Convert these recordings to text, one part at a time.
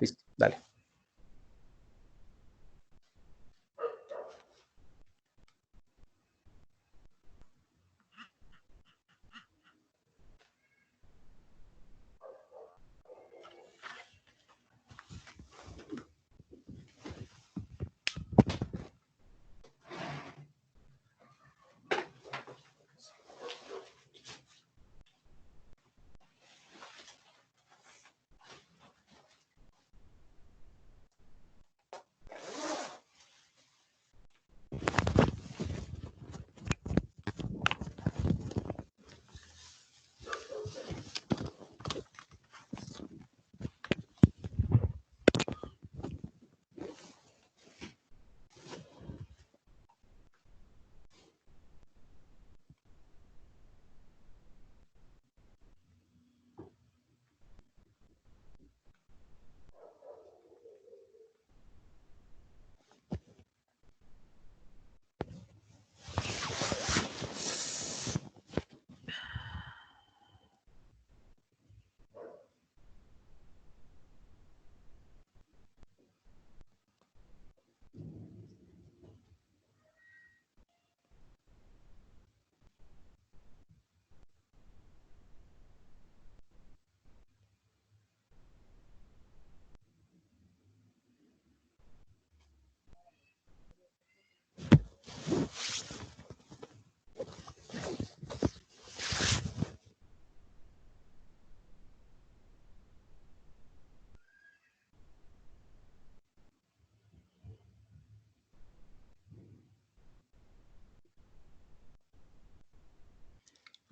Listo, dale.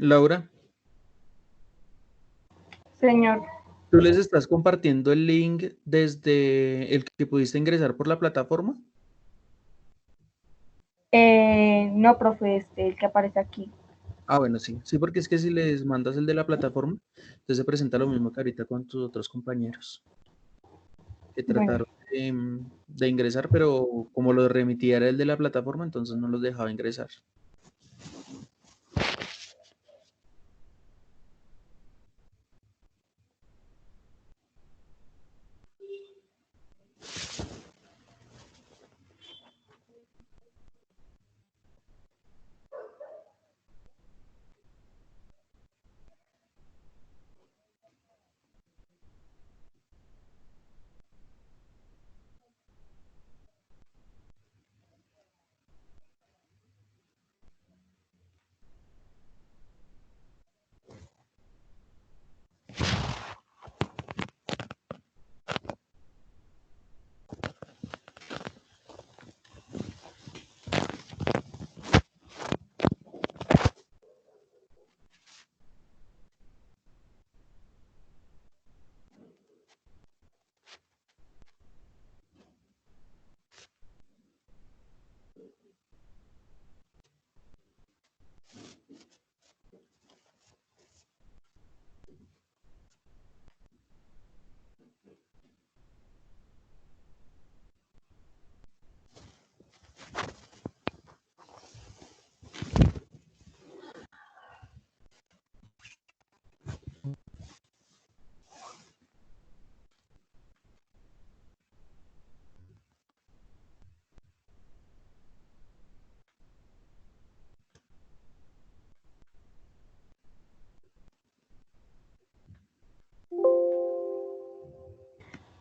Laura, Señor, ¿tú les estás compartiendo el link desde el que pudiste ingresar por la plataforma? no, profe, el que aparece aquí. Ah, bueno, sí. Sí, porque es que si les mandas el de la plataforma, entonces se presenta lo mismo que ahorita con tus otros compañeros que Bueno, trataron de ingresar, pero como lo remitía era el de la plataforma, entonces no los dejaba ingresar.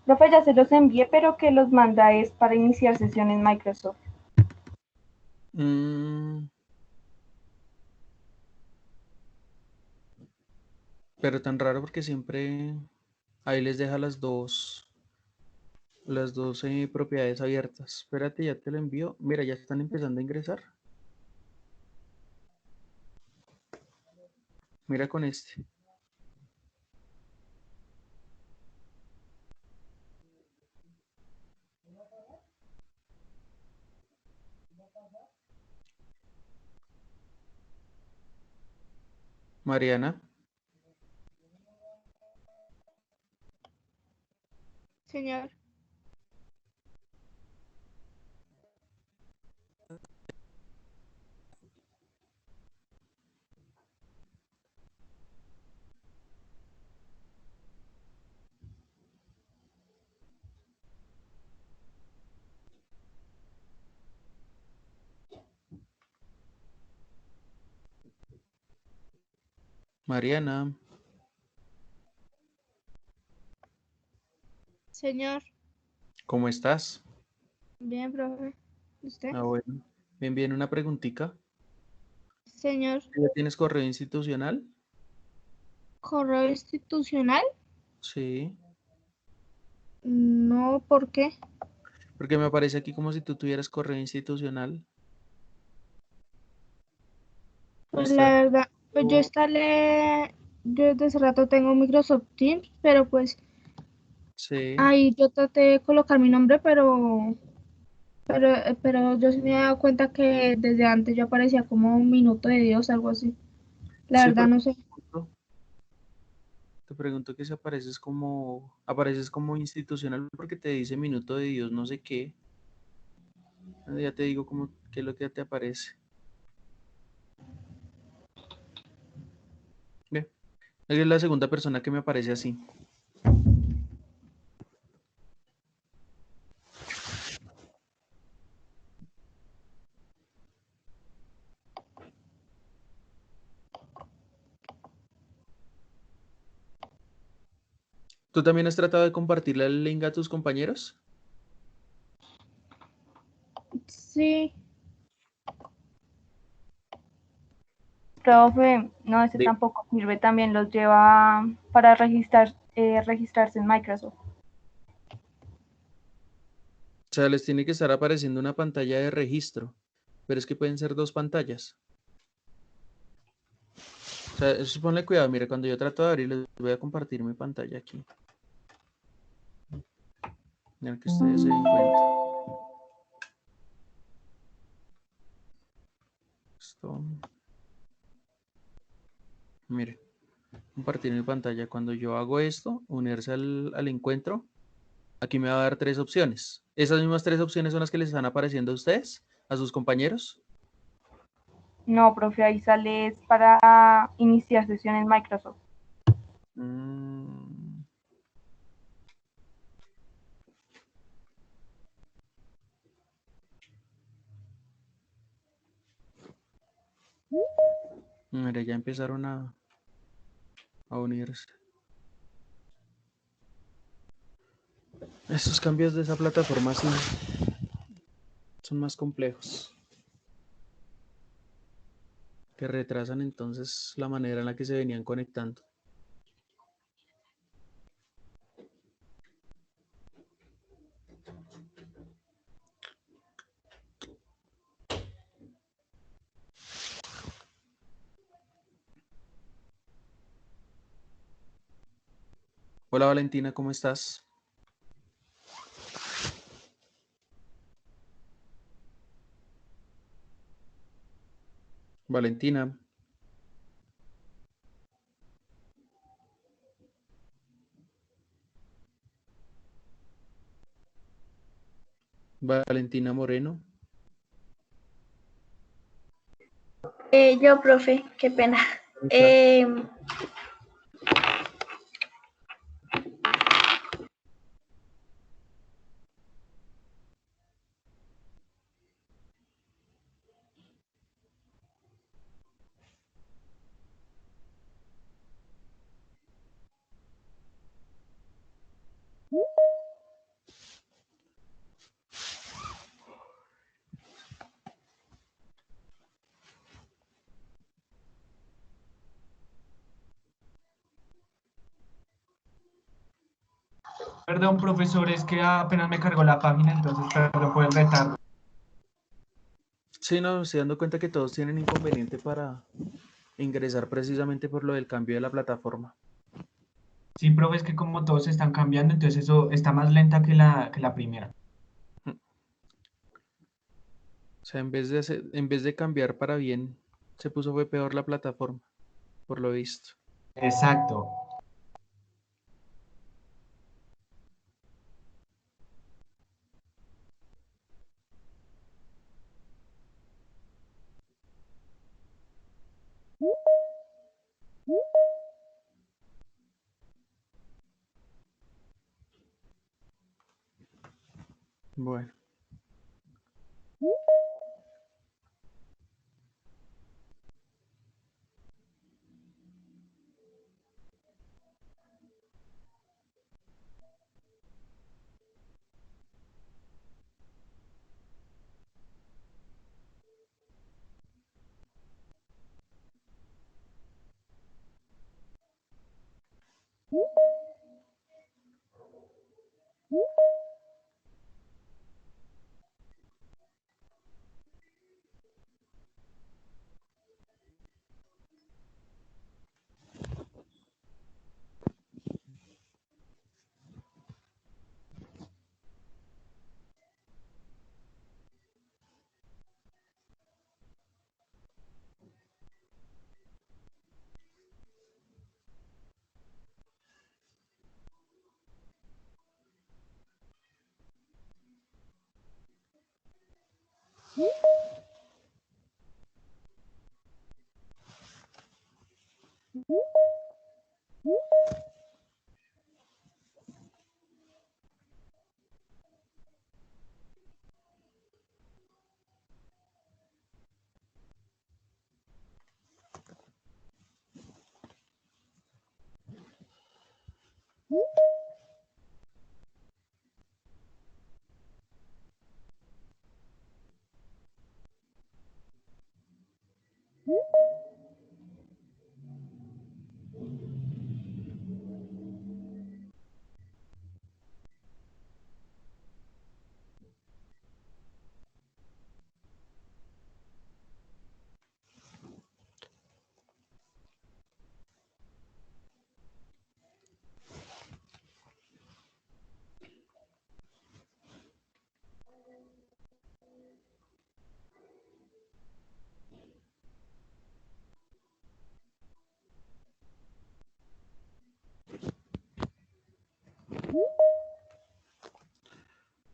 profe, ya se los envié, pero que los manda es para iniciar sesión en Microsoft. Mm, pero tan raro porque siempre ahí les deja las dos propiedades abiertas. Espérate, ya te lo envío. Mira, ya están empezando a ingresar. Mira con este. Mariana, Señor, Mariana, Señor, ¿cómo estás? bien, profe. ¿Usted? Ah, bueno. Bien, bien, una preguntita. Señor, ¿Ya tienes correo institucional? correo institucional. Sí, No, ¿por qué? porque me aparece aquí como si tú tuvieras correo institucional. Me Pues está... la verdad, pues yo desde hace rato tengo Microsoft Teams, pero pues Sí, ahí yo traté de colocar mi nombre, pero yo sí me he dado cuenta que desde antes yo aparecía como un minuto de Dios, algo así. La sí, verdad porque no sé. te pregunto que si apareces como institucional porque te dice minuto de Dios, no sé qué. Ya te digo como qué es lo que te aparece. Ve, es la segunda persona que me aparece así. ¿Tú también has tratado de compartirle el link a tus compañeros? Sí, Profe, no, ese Sí. tampoco sirve, también los lleva para registrarse en Microsoft. O sea, les tiene que estar apareciendo una pantalla de registro, pero es que pueden ser dos pantallas. O sea, eso ponle cuidado. Mire, cuando yo trato de abrir, les voy a compartir mi pantalla aquí. Mira que ustedes se den cuenta. Esto, mire, compartir mi pantalla. Cuando yo hago esto, unirse al encuentro, aquí me va a dar tres opciones. Esas mismas tres opciones son las que les están apareciendo a ustedes, a sus compañeros. No, profe, ahí sale es para iniciar sesión en Microsoft. Mm, mire, ya empezaron a unirse. Estos cambios de esa plataforma sí son más complejos, que retrasan entonces la manera en la que se venían conectando. Hola Valentina, ¿cómo estás? Valentina, Valentina Moreno. Yo, profe, qué pena. ¿Cómo estás? Eh, Perdón, profesor, es que apenas me cargó la página, entonces perdón por el retardo. Sí, no, me estoy dando cuenta que todos tienen inconveniente para ingresar precisamente por lo del cambio de la plataforma. Sí, profe, es que como todos están cambiando, entonces eso está más lenta que la primera. O sea, en vez de cambiar para bien, se puso fue peor la plataforma, por lo visto. Exacto. Bueno,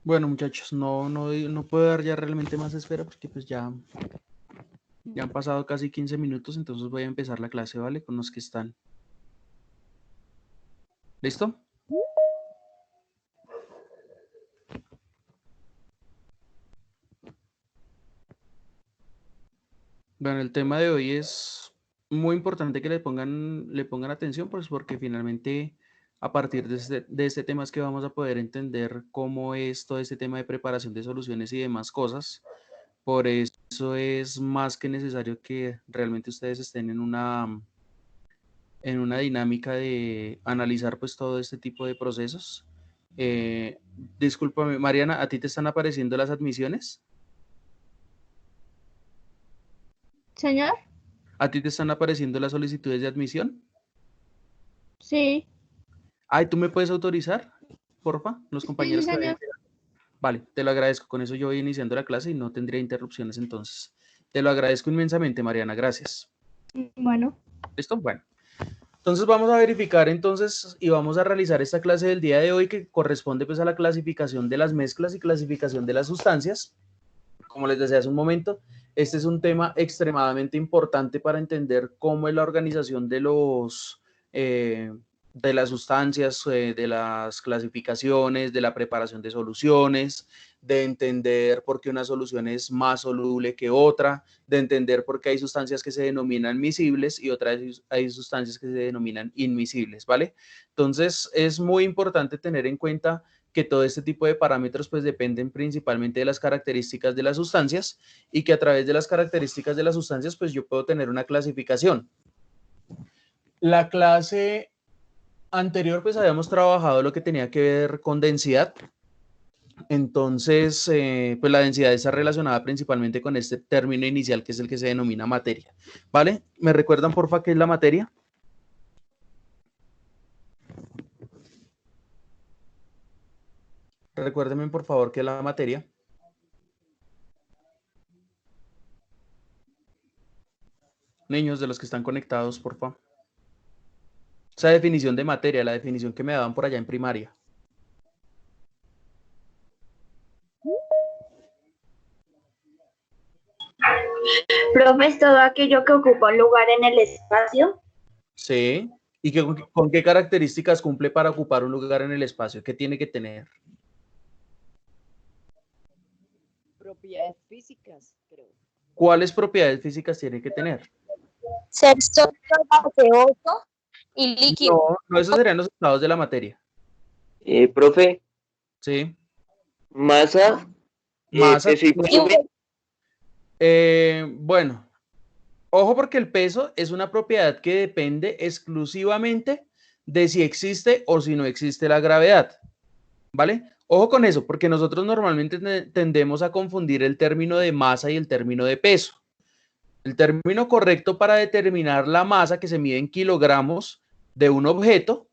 Bueno, muchachos, no puedo dar ya realmente más espera porque pues ya han pasado casi 15 minutos, entonces voy a empezar la clase, ¿vale? Con los que están. ¿Listo? Bueno, el tema de hoy es muy importante que le pongan atención, pues porque finalmente a partir de este tema es que vamos a poder entender cómo es todo este tema de preparación de soluciones y demás cosas. Por eso es más que necesario que realmente ustedes estén en una dinámica de analizar pues todo este tipo de procesos. Discúlpame, Mariana, ¿a ti te están apareciendo las admisiones? Señor, ¿A ti te están apareciendo las solicitudes de admisión? sí, Ay, ¿tú me puedes autorizar, porfa? Los sí, compañeros que vayan. señor. Vale, te lo agradezco. Con eso yo voy iniciando la clase y no tendría interrupciones entonces. Te lo agradezco inmensamente, Mariana. Gracias. Bueno, ¿Listo? Bueno. Entonces vamos a verificar entonces y vamos a realizar esta clase del día de hoy que corresponde pues a la clasificación de las mezclas y clasificación de las sustancias. Como les decía hace un momento, este es un tema extremadamente importante para entender cómo es la organización de las sustancias, de las clasificaciones, de la preparación de soluciones, de entender por qué una solución es más soluble que otra, de entender por qué hay sustancias que se denominan miscibles y otras hay sustancias que se denominan inmiscibles, ¿vale? Entonces, es muy importante tener en cuenta que todo este tipo de parámetros pues dependen principalmente de las características de las sustancias y que a través de las características de las sustancias pues yo puedo tener una clasificación. La clase anterior pues habíamos trabajado lo que tenía que ver con densidad. Entonces, pues la densidad está relacionada principalmente con este término inicial que es el que se denomina materia, ¿vale? ¿Me recuerdan porfa qué es la materia? Recuérdenme por favor qué es la materia. Niños de los que están conectados, por favor. Esa definición de materia, la definición que me daban por allá en primaria. Profe, es todo aquello que ocupa un lugar en el espacio. Sí. ¿Y con qué características cumple para ocupar un lugar en el espacio? ¿Qué tiene que tener? Propiedades físicas, creo. ¿Cuáles propiedades físicas tiene que tener? Ser sólido, gaseoso y líquido. No, esos serían los estados de la materia. Profe, Sí. masa, Masa. peso y volumen. Bueno, ojo porque el peso es una propiedad que depende exclusivamente de si existe o si no existe la gravedad, ¿vale? Ojo con eso, porque nosotros normalmente tendemos a confundir el término de masa y el término de peso. El término correcto para determinar la masa que se mide en kilogramos de un objeto,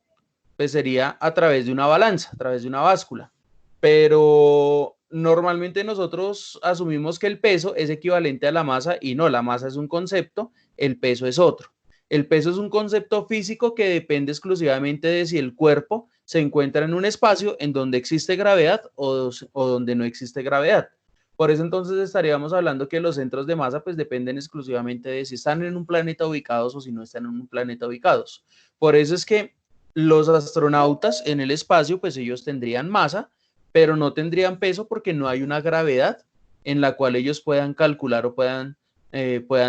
pues sería a través de una balanza, a través de una báscula. Pero normalmente nosotros asumimos que el peso es equivalente a la masa y no, la masa es un concepto, el peso es otro. El peso es un concepto físico que depende exclusivamente de si el cuerpo se encuentra en un espacio en donde existe gravedad o donde no existe gravedad. Por eso entonces estaríamos hablando que los centros de masa pues dependen exclusivamente de si están en un planeta ubicados o si no están en un planeta ubicados. Por eso es que los astronautas en el espacio pues ellos tendrían masa, pero no tendrían peso porque no hay una gravedad en la cual ellos puedan calcular o puedan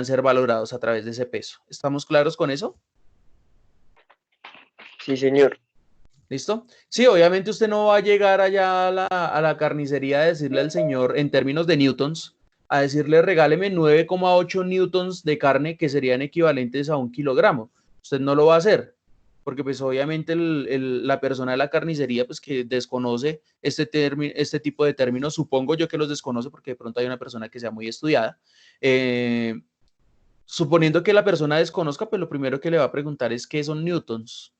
ser valorados a través de ese peso. ¿Estamos claros con eso? Sí, señor. ¿Listo? Sí, obviamente usted no va a llegar allá a la carnicería a decirle al señor, en términos de newtons, a decirle regáleme 9,8 newtons de carne que serían equivalentes a 1 kilogramo. Usted no lo va a hacer, porque pues obviamente la persona de la carnicería pues que desconoce este tipo de términos, supongo yo que los desconoce porque de pronto hay una persona que sea muy estudiada. Suponiendo que la persona desconozca, pues lo primero que le va a preguntar es qué son newtons,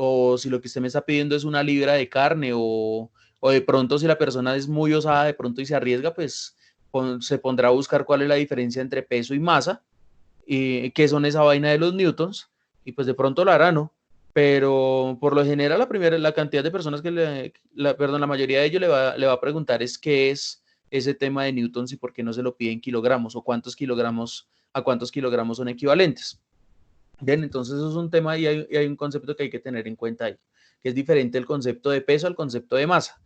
o si lo que usted me está pidiendo es una libra de carne, o de pronto si la persona es muy osada de pronto y se arriesga, pues se pondrá a buscar cuál es la diferencia entre peso y masa, y qué son esa vaina de los newtons, y pues de pronto lo hará, ¿no? Pero por lo general la cantidad de personas que la mayoría de ellos le va a preguntar es qué es ese tema de newtons y por qué no se lo pide en kilogramos, o a cuántos kilogramos son equivalentes. Bien, entonces eso es un tema y hay un concepto que hay que tener en cuenta ahí, que es diferente el concepto de peso al concepto de masa.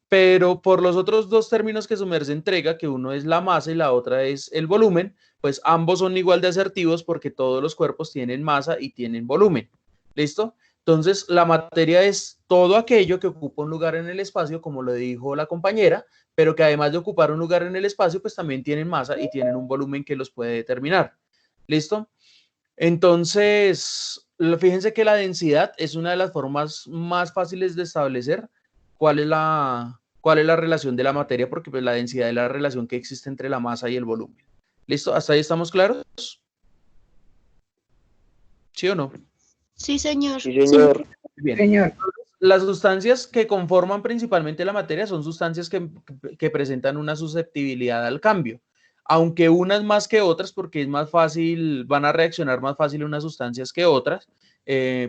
Pero por los otros dos términos que su merced entrega, que uno es la masa y la otra es el volumen, pues ambos son igual de asertivos porque todos los cuerpos tienen masa y tienen volumen. ¿Listo? Entonces, la materia es todo aquello que ocupa un lugar en el espacio, como lo dijo la compañera, pero que además de ocupar un lugar en el espacio, pues también tienen masa y tienen un volumen que los puede determinar. ¿Listo? Entonces, fíjense que la densidad es una de las formas más fáciles de establecer cuál es la relación de la materia, porque pues, la densidad es la relación que existe entre la masa y el volumen. ¿Listo? ¿Hasta ahí estamos claros? ¿Sí o no? Sí, señor. Sí, señor. Bien. Señor. Las sustancias que conforman principalmente la materia son sustancias que presentan una susceptibilidad al cambio, aunque unas más que otras, porque es más fácil, van a reaccionar más fácil unas sustancias que otras,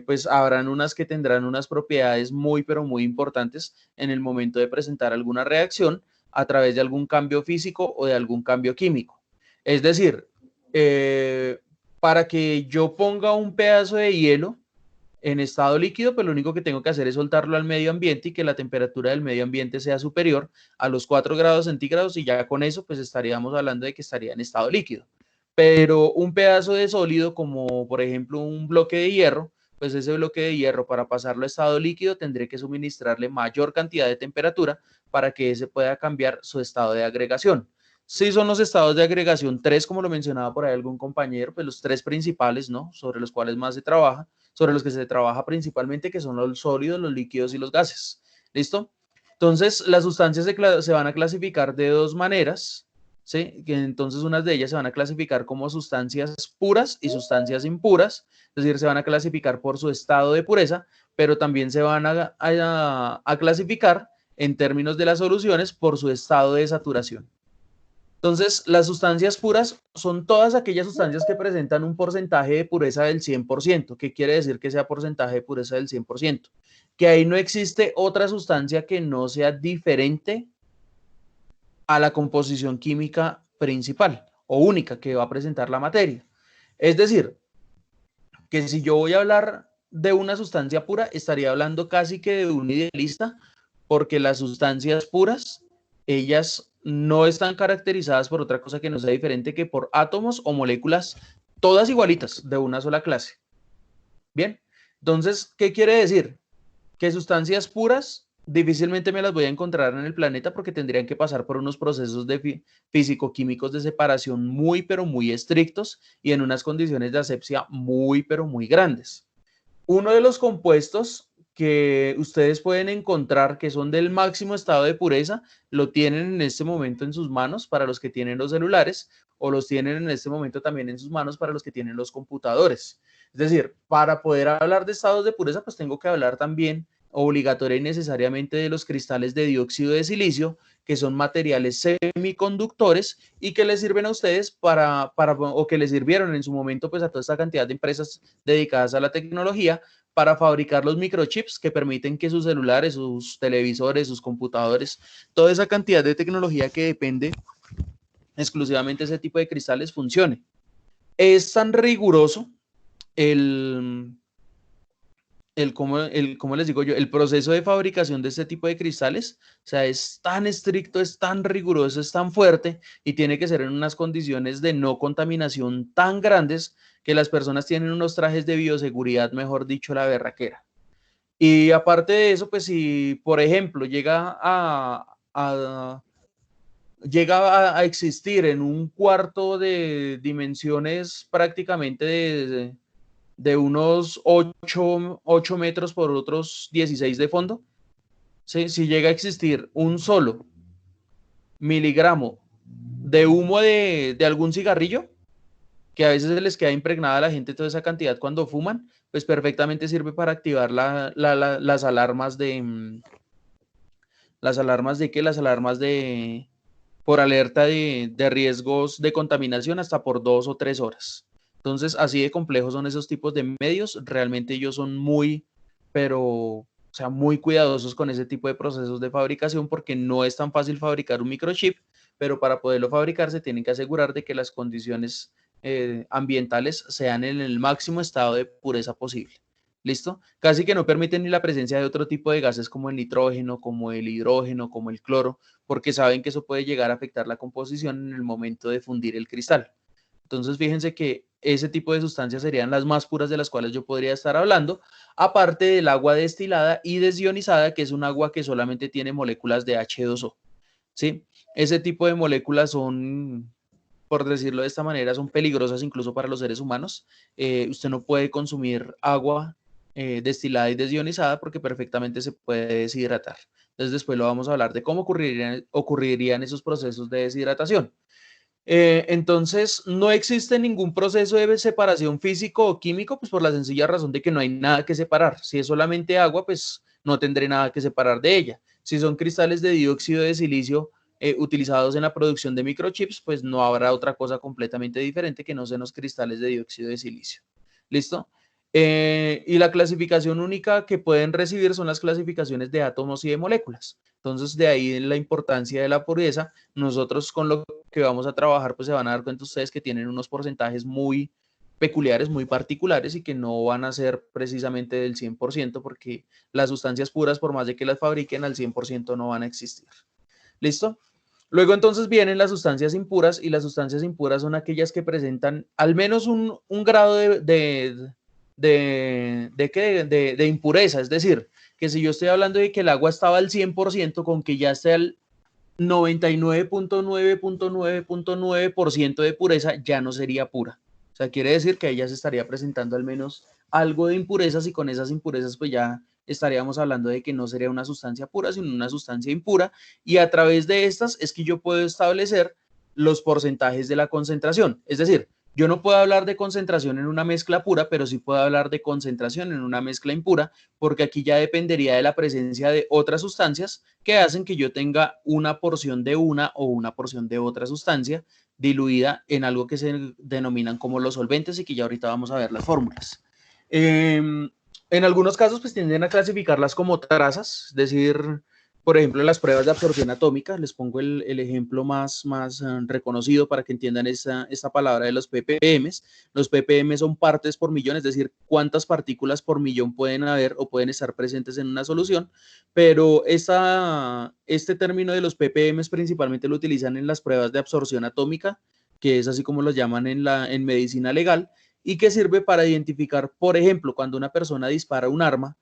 pues habrán unas que tendrán unas propiedades muy, pero muy importantes en el momento de presentar alguna reacción a través de algún cambio físico o de algún cambio químico. Es decir, para que yo ponga un pedazo de hielo en estado líquido, pues lo único que tengo que hacer es soltarlo al medio ambiente y que la temperatura del medio ambiente sea superior a los 4 grados centígrados y ya con eso pues estaríamos hablando de que estaría en estado líquido. Pero un pedazo de sólido como por ejemplo un bloque de hierro, pues ese bloque de hierro para pasarlo a estado líquido tendré que suministrarle mayor cantidad de temperatura para que ese pueda cambiar su estado de agregación. Sí son los estados de agregación 3, como lo mencionaba por ahí algún compañero, pues los 3 principales, ¿no? Sobre los cuales más se trabaja, sobre los que se trabaja principalmente, que son los sólidos, los líquidos y los gases. ¿Listo? Entonces, las sustancias se van a clasificar de dos maneras, ¿sí? Entonces, unas de ellas se van a clasificar como sustancias puras y sustancias impuras, es decir, se van a clasificar por su estado de pureza, pero también se van a clasificar en términos de las soluciones por su estado de saturación. Entonces, las sustancias puras son todas aquellas sustancias que presentan un porcentaje de pureza del 100%. ¿Qué quiere decir que sea porcentaje de pureza del 100%? Que ahí no existe otra sustancia que no sea diferente a la composición química principal o única que va a presentar la materia. Es decir, que si yo voy a hablar de una sustancia pura, estaría hablando casi que de un idealista, porque las sustancias puras, ellas no están caracterizadas por otra cosa que no sea diferente que por átomos o moléculas todas igualitas de una sola clase. Bien, entonces, ¿qué quiere decir? Que sustancias puras difícilmente me las voy a encontrar en el planeta porque tendrían que pasar por unos procesos de físico-químicos de separación muy, pero muy estrictos y en unas condiciones de asepsia muy, pero muy grandes. Uno de los compuestos que ustedes pueden encontrar que son del máximo estado de pureza, lo tienen en este momento en sus manos para los que tienen los celulares, o los tienen en este momento también en sus manos para los que tienen los computadores. Es decir, para poder hablar de estados de pureza, pues tengo que hablar también obligatoria y necesariamente de los cristales de dióxido de silicio, que son materiales semiconductores y que les sirven a ustedes o que les sirvieron en su momento pues a toda esta cantidad de empresas dedicadas a la tecnología para fabricar los microchips que permiten que sus celulares, sus televisores, sus computadores, toda esa cantidad de tecnología que depende exclusivamente de ese tipo de cristales funcione. Es tan riguroso ¿cómo les digo yo? El proceso de fabricación de este tipo de cristales, o sea, es tan estricto, es tan riguroso, es tan fuerte y tiene que ser en unas condiciones de no contaminación tan grandes que las personas tienen unos trajes de bioseguridad, mejor dicho, la berraquera. Y aparte de eso, pues si, por ejemplo, llega a existir en un cuarto de dimensiones prácticamente de unos 8 metros por otros 16 de fondo, ¿sí? Si llega a existir un solo miligramo de humo de algún cigarrillo, que a veces se les queda impregnada a la gente toda esa cantidad cuando fuman, pues perfectamente sirve para activar las alarmas de... ¿Las alarmas de qué? Las alarmas por alerta de riesgos de contaminación hasta por 2 o 3 horas. Entonces, así de complejos son esos tipos de medios. Realmente ellos son muy cuidadosos con ese tipo de procesos de fabricación porque no es tan fácil fabricar un microchip, pero para poderlo fabricar se tienen que asegurar de que las condiciones ambientales sean en el máximo estado de pureza posible. ¿Listo? Casi que no permiten ni la presencia de otro tipo de gases como el nitrógeno, como el hidrógeno, como el cloro, porque saben que eso puede llegar a afectar la composición en el momento de fundir el cristal. Entonces, fíjense que ese tipo de sustancias serían las más puras de las cuales yo podría estar hablando, aparte del agua destilada y desionizada, que es un agua que solamente tiene moléculas de H2O, ¿sí? Ese tipo de moléculas son, por decirlo de esta manera, son peligrosas incluso para los seres humanos. Usted no puede consumir agua destilada y desionizada porque perfectamente se puede deshidratar. Entonces, después lo vamos a hablar de cómo ocurrirían esos procesos de deshidratación. Entonces, no existe ningún proceso de separación físico o químico, pues por la sencilla razón de que no hay nada que separar. Si es solamente agua, pues no tendré nada que separar de ella. Si son cristales de dióxido de silicio utilizados en la producción de microchips, pues no habrá otra cosa completamente diferente que no sean los cristales de dióxido de silicio. ¿Listo? Y la clasificación única que pueden recibir son las clasificaciones de átomos y de moléculas. Entonces, de ahí la importancia de la pureza. Nosotros con lo que vamos a trabajar, pues se van a dar cuenta ustedes que tienen unos porcentajes muy peculiares, muy particulares y que no van a ser precisamente del 100% porque las sustancias puras, por más de que las fabriquen, al 100% no van a existir. ¿Listo? Luego entonces vienen las sustancias impuras y las sustancias impuras son aquellas que presentan al menos un grado de impureza, es decir, que si yo estoy hablando de que el agua estaba al 100%, con que ya esté al 99.9.9.9% de pureza, ya no sería pura. O sea, quiere decir que ella se estaría presentando al menos algo de impurezas y con esas impurezas pues ya estaríamos hablando de que no sería una sustancia pura, sino una sustancia impura. Y a través de estas es que yo puedo establecer los porcentajes de la concentración. Es decir, yo no puedo hablar de concentración en una mezcla pura, pero sí puedo hablar de concentración en una mezcla impura, porque aquí ya dependería de la presencia de otras sustancias que hacen que yo tenga una porción de una o una porción de otra sustancia diluida en algo que se denominan como los solventes y que ya ahorita vamos a ver las fórmulas. En algunos casos pues tienden a clasificarlas como trazas, es decir, por ejemplo, las pruebas de absorción atómica, les pongo el ejemplo más reconocido para que entiendan esta palabra de los ppm. Los ppm son partes por millón, es decir, cuántas partículas por millón pueden haber o pueden estar presentes en una solución, pero este término de los ppm principalmente lo utilizan en las pruebas de absorción atómica, que es así como los llaman en medicina legal, y que sirve para identificar, por ejemplo, cuando una persona dispara un arma,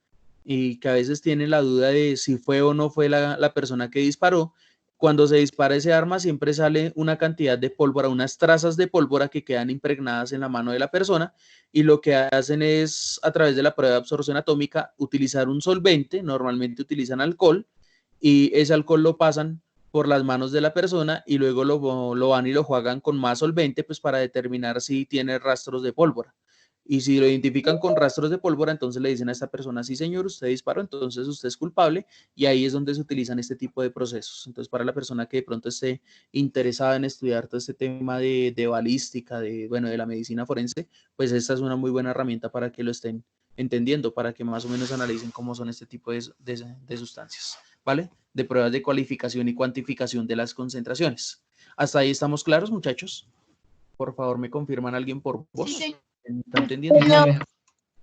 y que a veces tienen la duda de si fue o no fue la persona que disparó, cuando se dispara ese arma siempre sale una cantidad de pólvora, unas trazas de pólvora que quedan impregnadas en la mano de la persona, y lo que hacen es, a través de la prueba de absorción atómica, utilizar un solvente, normalmente utilizan alcohol, y ese alcohol lo pasan por las manos de la persona y luego lo van y lo juegan con más solvente, pues para determinar si tiene rastros de pólvora. Y si lo identifican con rastros de pólvora, entonces le dicen a esta persona, sí señor, usted disparó, entonces usted es culpable, y ahí es donde se utilizan este tipo de procesos. Entonces, para la persona que de pronto esté interesada en estudiar todo este tema de balística, bueno, de la medicina forense, pues esta es una muy buena herramienta para que lo estén entendiendo, para que más o menos analicen cómo son este tipo de sustancias, ¿vale? De pruebas de cualificación y cuantificación de las concentraciones. ¿Hasta ahí estamos claros, muchachos? Por favor, ¿me confirman alguien por voz? Sí, ¿Está entendiendo? señor.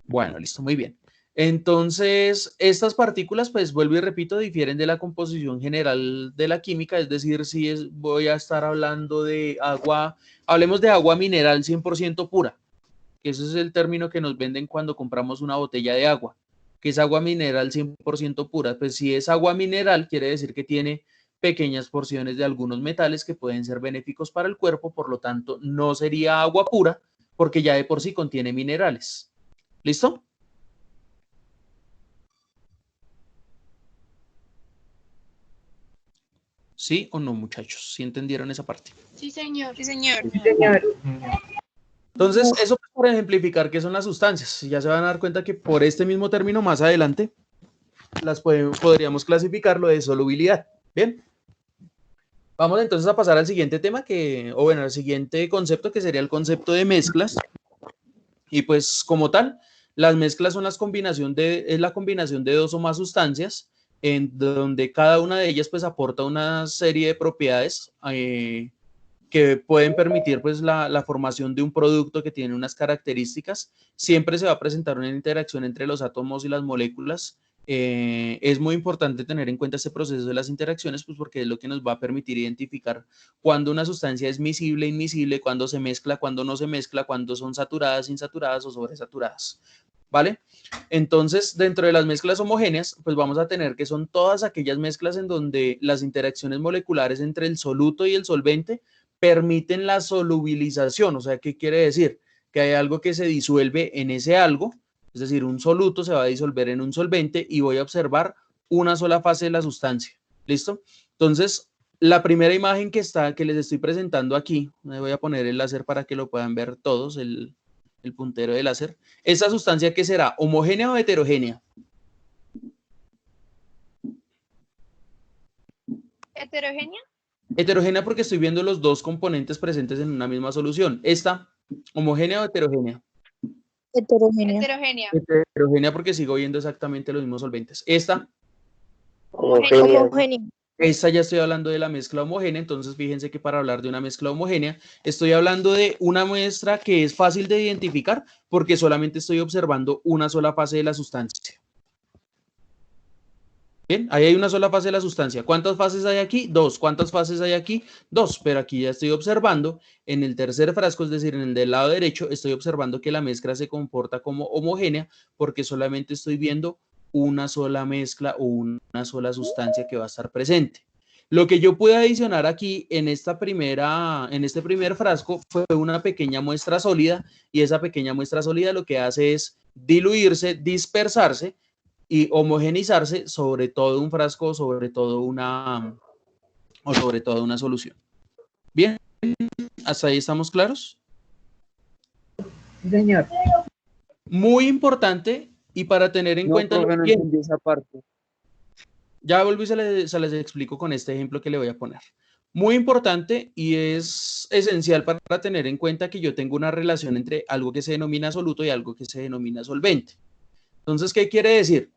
Bueno, listo, muy bien. Entonces, estas partículas, pues vuelvo y repito, difieren de la composición general de la química, es decir, si voy a estar hablando de agua, hablemos de agua mineral 100% pura, que ese es el término que nos venden cuando compramos una botella de agua, que es agua mineral 100% pura. Pues si es agua mineral, quiere decir que tiene pequeñas porciones de algunos metales que pueden ser benéficos para el cuerpo, por lo tanto, no sería agua pura, porque ya de por sí contiene minerales. ¿Listo? ¿Sí o no, muchachos? ¿Sí entendieron esa parte? Sí, señor. Sí, señor. Entonces, eso por ejemplificar qué son las sustancias. Ya se van a dar cuenta que por este mismo término más adelante podríamos clasificarlo de solubilidad. Bien. Vamos entonces a pasar al siguiente tema, al siguiente concepto, que sería el concepto de mezclas. Y pues como tal, las mezclas son es la combinación de dos o más sustancias, en donde cada una de ellas pues aporta una serie de propiedades que pueden permitir pues la formación de un producto que tiene unas características. Siempre se va a presentar una interacción entre los átomos y las moléculas. Es muy importante tener en cuenta este proceso de las interacciones, pues porque es lo que nos va a permitir identificar cuando una sustancia es miscible, inmiscible, cuando se mezcla, cuando no se mezcla, cuando son saturadas, insaturadas o sobresaturadas, ¿vale? Entonces, dentro de las mezclas homogéneas, pues vamos a tener que son todas aquellas mezclas en donde las interacciones moleculares entre el soluto y el solvente permiten la solubilización. O sea, ¿qué quiere decir? Que hay algo que se disuelve en ese algo, es decir, un soluto se va a disolver en un solvente y voy a observar una sola fase de la sustancia. ¿Listo? Entonces, la primera imagen que les estoy presentando aquí, me voy a poner el láser para que lo puedan ver todos, el puntero de láser. ¿Esa sustancia qué será? ¿Homogénea o heterogénea? ¿Heterogénea? Heterogénea porque estoy viendo los dos componentes presentes en una misma solución. ¿Esta, homogénea o heterogénea? Heterogénea. Heterogénea porque sigo viendo exactamente los mismos solventes. ¿Esta? Homogénea. Esta ya estoy hablando de la mezcla homogénea, entonces fíjense que para hablar de una mezcla homogénea estoy hablando de una muestra que es fácil de identificar porque solamente estoy observando una sola fase de la sustancia. Bien, ahí hay una sola fase de la sustancia. ¿Cuántas fases hay aquí? 2. ¿Cuántas fases hay aquí? 2. Pero aquí ya estoy observando en el tercer frasco, es decir, en el del lado derecho, estoy observando que la mezcla se comporta como homogénea porque solamente estoy viendo una sola mezcla o una sola sustancia que va a estar presente. Lo que yo pude adicionar aquí en este primer frasco fue una pequeña muestra sólida, y esa pequeña muestra sólida lo que hace es diluirse, dispersarse y homogenizarse sobre todo un frasco, sobre todo una solución. Bien, ¿hasta ahí estamos claros? Sí, señor. Muy importante, y para tener en cuenta profe, no entendí esa parte. ya volví y se les explico con este ejemplo que le voy a poner. Muy importante y es esencial para tener en cuenta que yo tengo una relación entre algo que se denomina soluto y algo que se denomina solvente. Entonces, ¿qué quiere decir?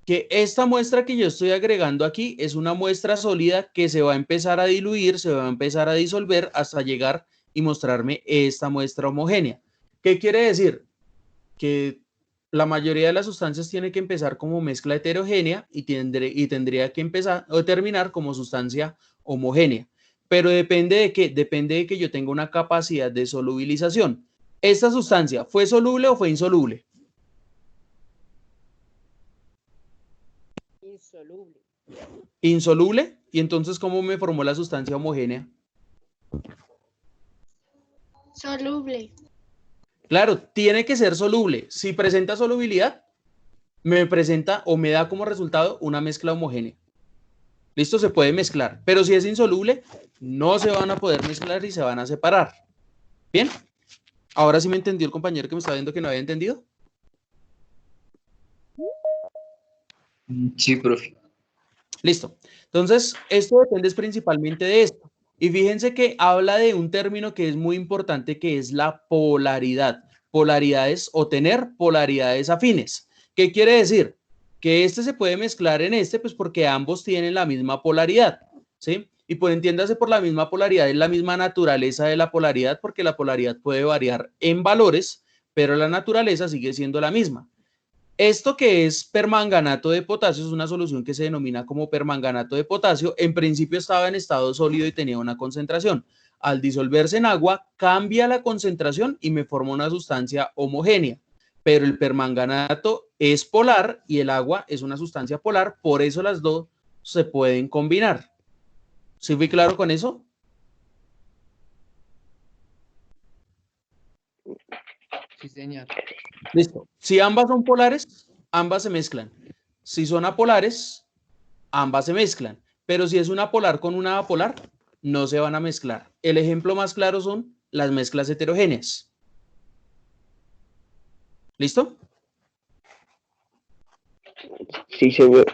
Que esta muestra que yo estoy agregando aquí es una muestra sólida que se va a empezar a diluir, se va a empezar a disolver hasta llegar y mostrarme esta muestra homogénea. ¿Qué quiere decir? Que la mayoría de las sustancias tiene que empezar como mezcla heterogénea y tendría que empezar o terminar como sustancia homogénea. Pero depende de qué, depende de que yo tenga una capacidad de solubilización. ¿Esta sustancia fue soluble o fue insoluble? Insoluble. Insoluble. ¿Y entonces cómo me formó la sustancia homogénea? Soluble. Claro, tiene que ser soluble. Si presenta solubilidad, me presenta o me da como resultado una mezcla homogénea. Listo, se puede mezclar. Pero si es insoluble, no se van a poder mezclar y se van a separar. Bien. Ahora sí me entendió el compañero que me está viendo que no había entendido. Sí, profe. Listo. Entonces, esto depende principalmente de esto. Y fíjense que habla de un término que es muy importante, que es la polaridad. Polaridades o tener polaridades afines. ¿Qué quiere decir? Que este se puede mezclar en este, pues porque ambos tienen la misma polaridad, ¿sí? Y pues entiéndase por la misma polaridad, es la misma naturaleza de la polaridad, porque la polaridad puede variar en valores, pero la naturaleza sigue siendo la misma. Esto que es permanganato de potasio es una solución que se denomina como permanganato de potasio. En principio estaba en estado sólido y tenía una concentración. Al disolverse en agua, cambia la concentración y me forma una sustancia homogénea. Pero el permanganato es polar y el agua es una sustancia polar, por eso las dos se pueden combinar. ¿Sí fui claro con eso? Sí, señor. Listo. Si ambas son polares, ambas se mezclan. Si son apolares, ambas se mezclan. Pero si es una polar con una apolar, no se van a mezclar. El ejemplo más claro son las mezclas heterogéneas. ¿Listo? Sí, seguro.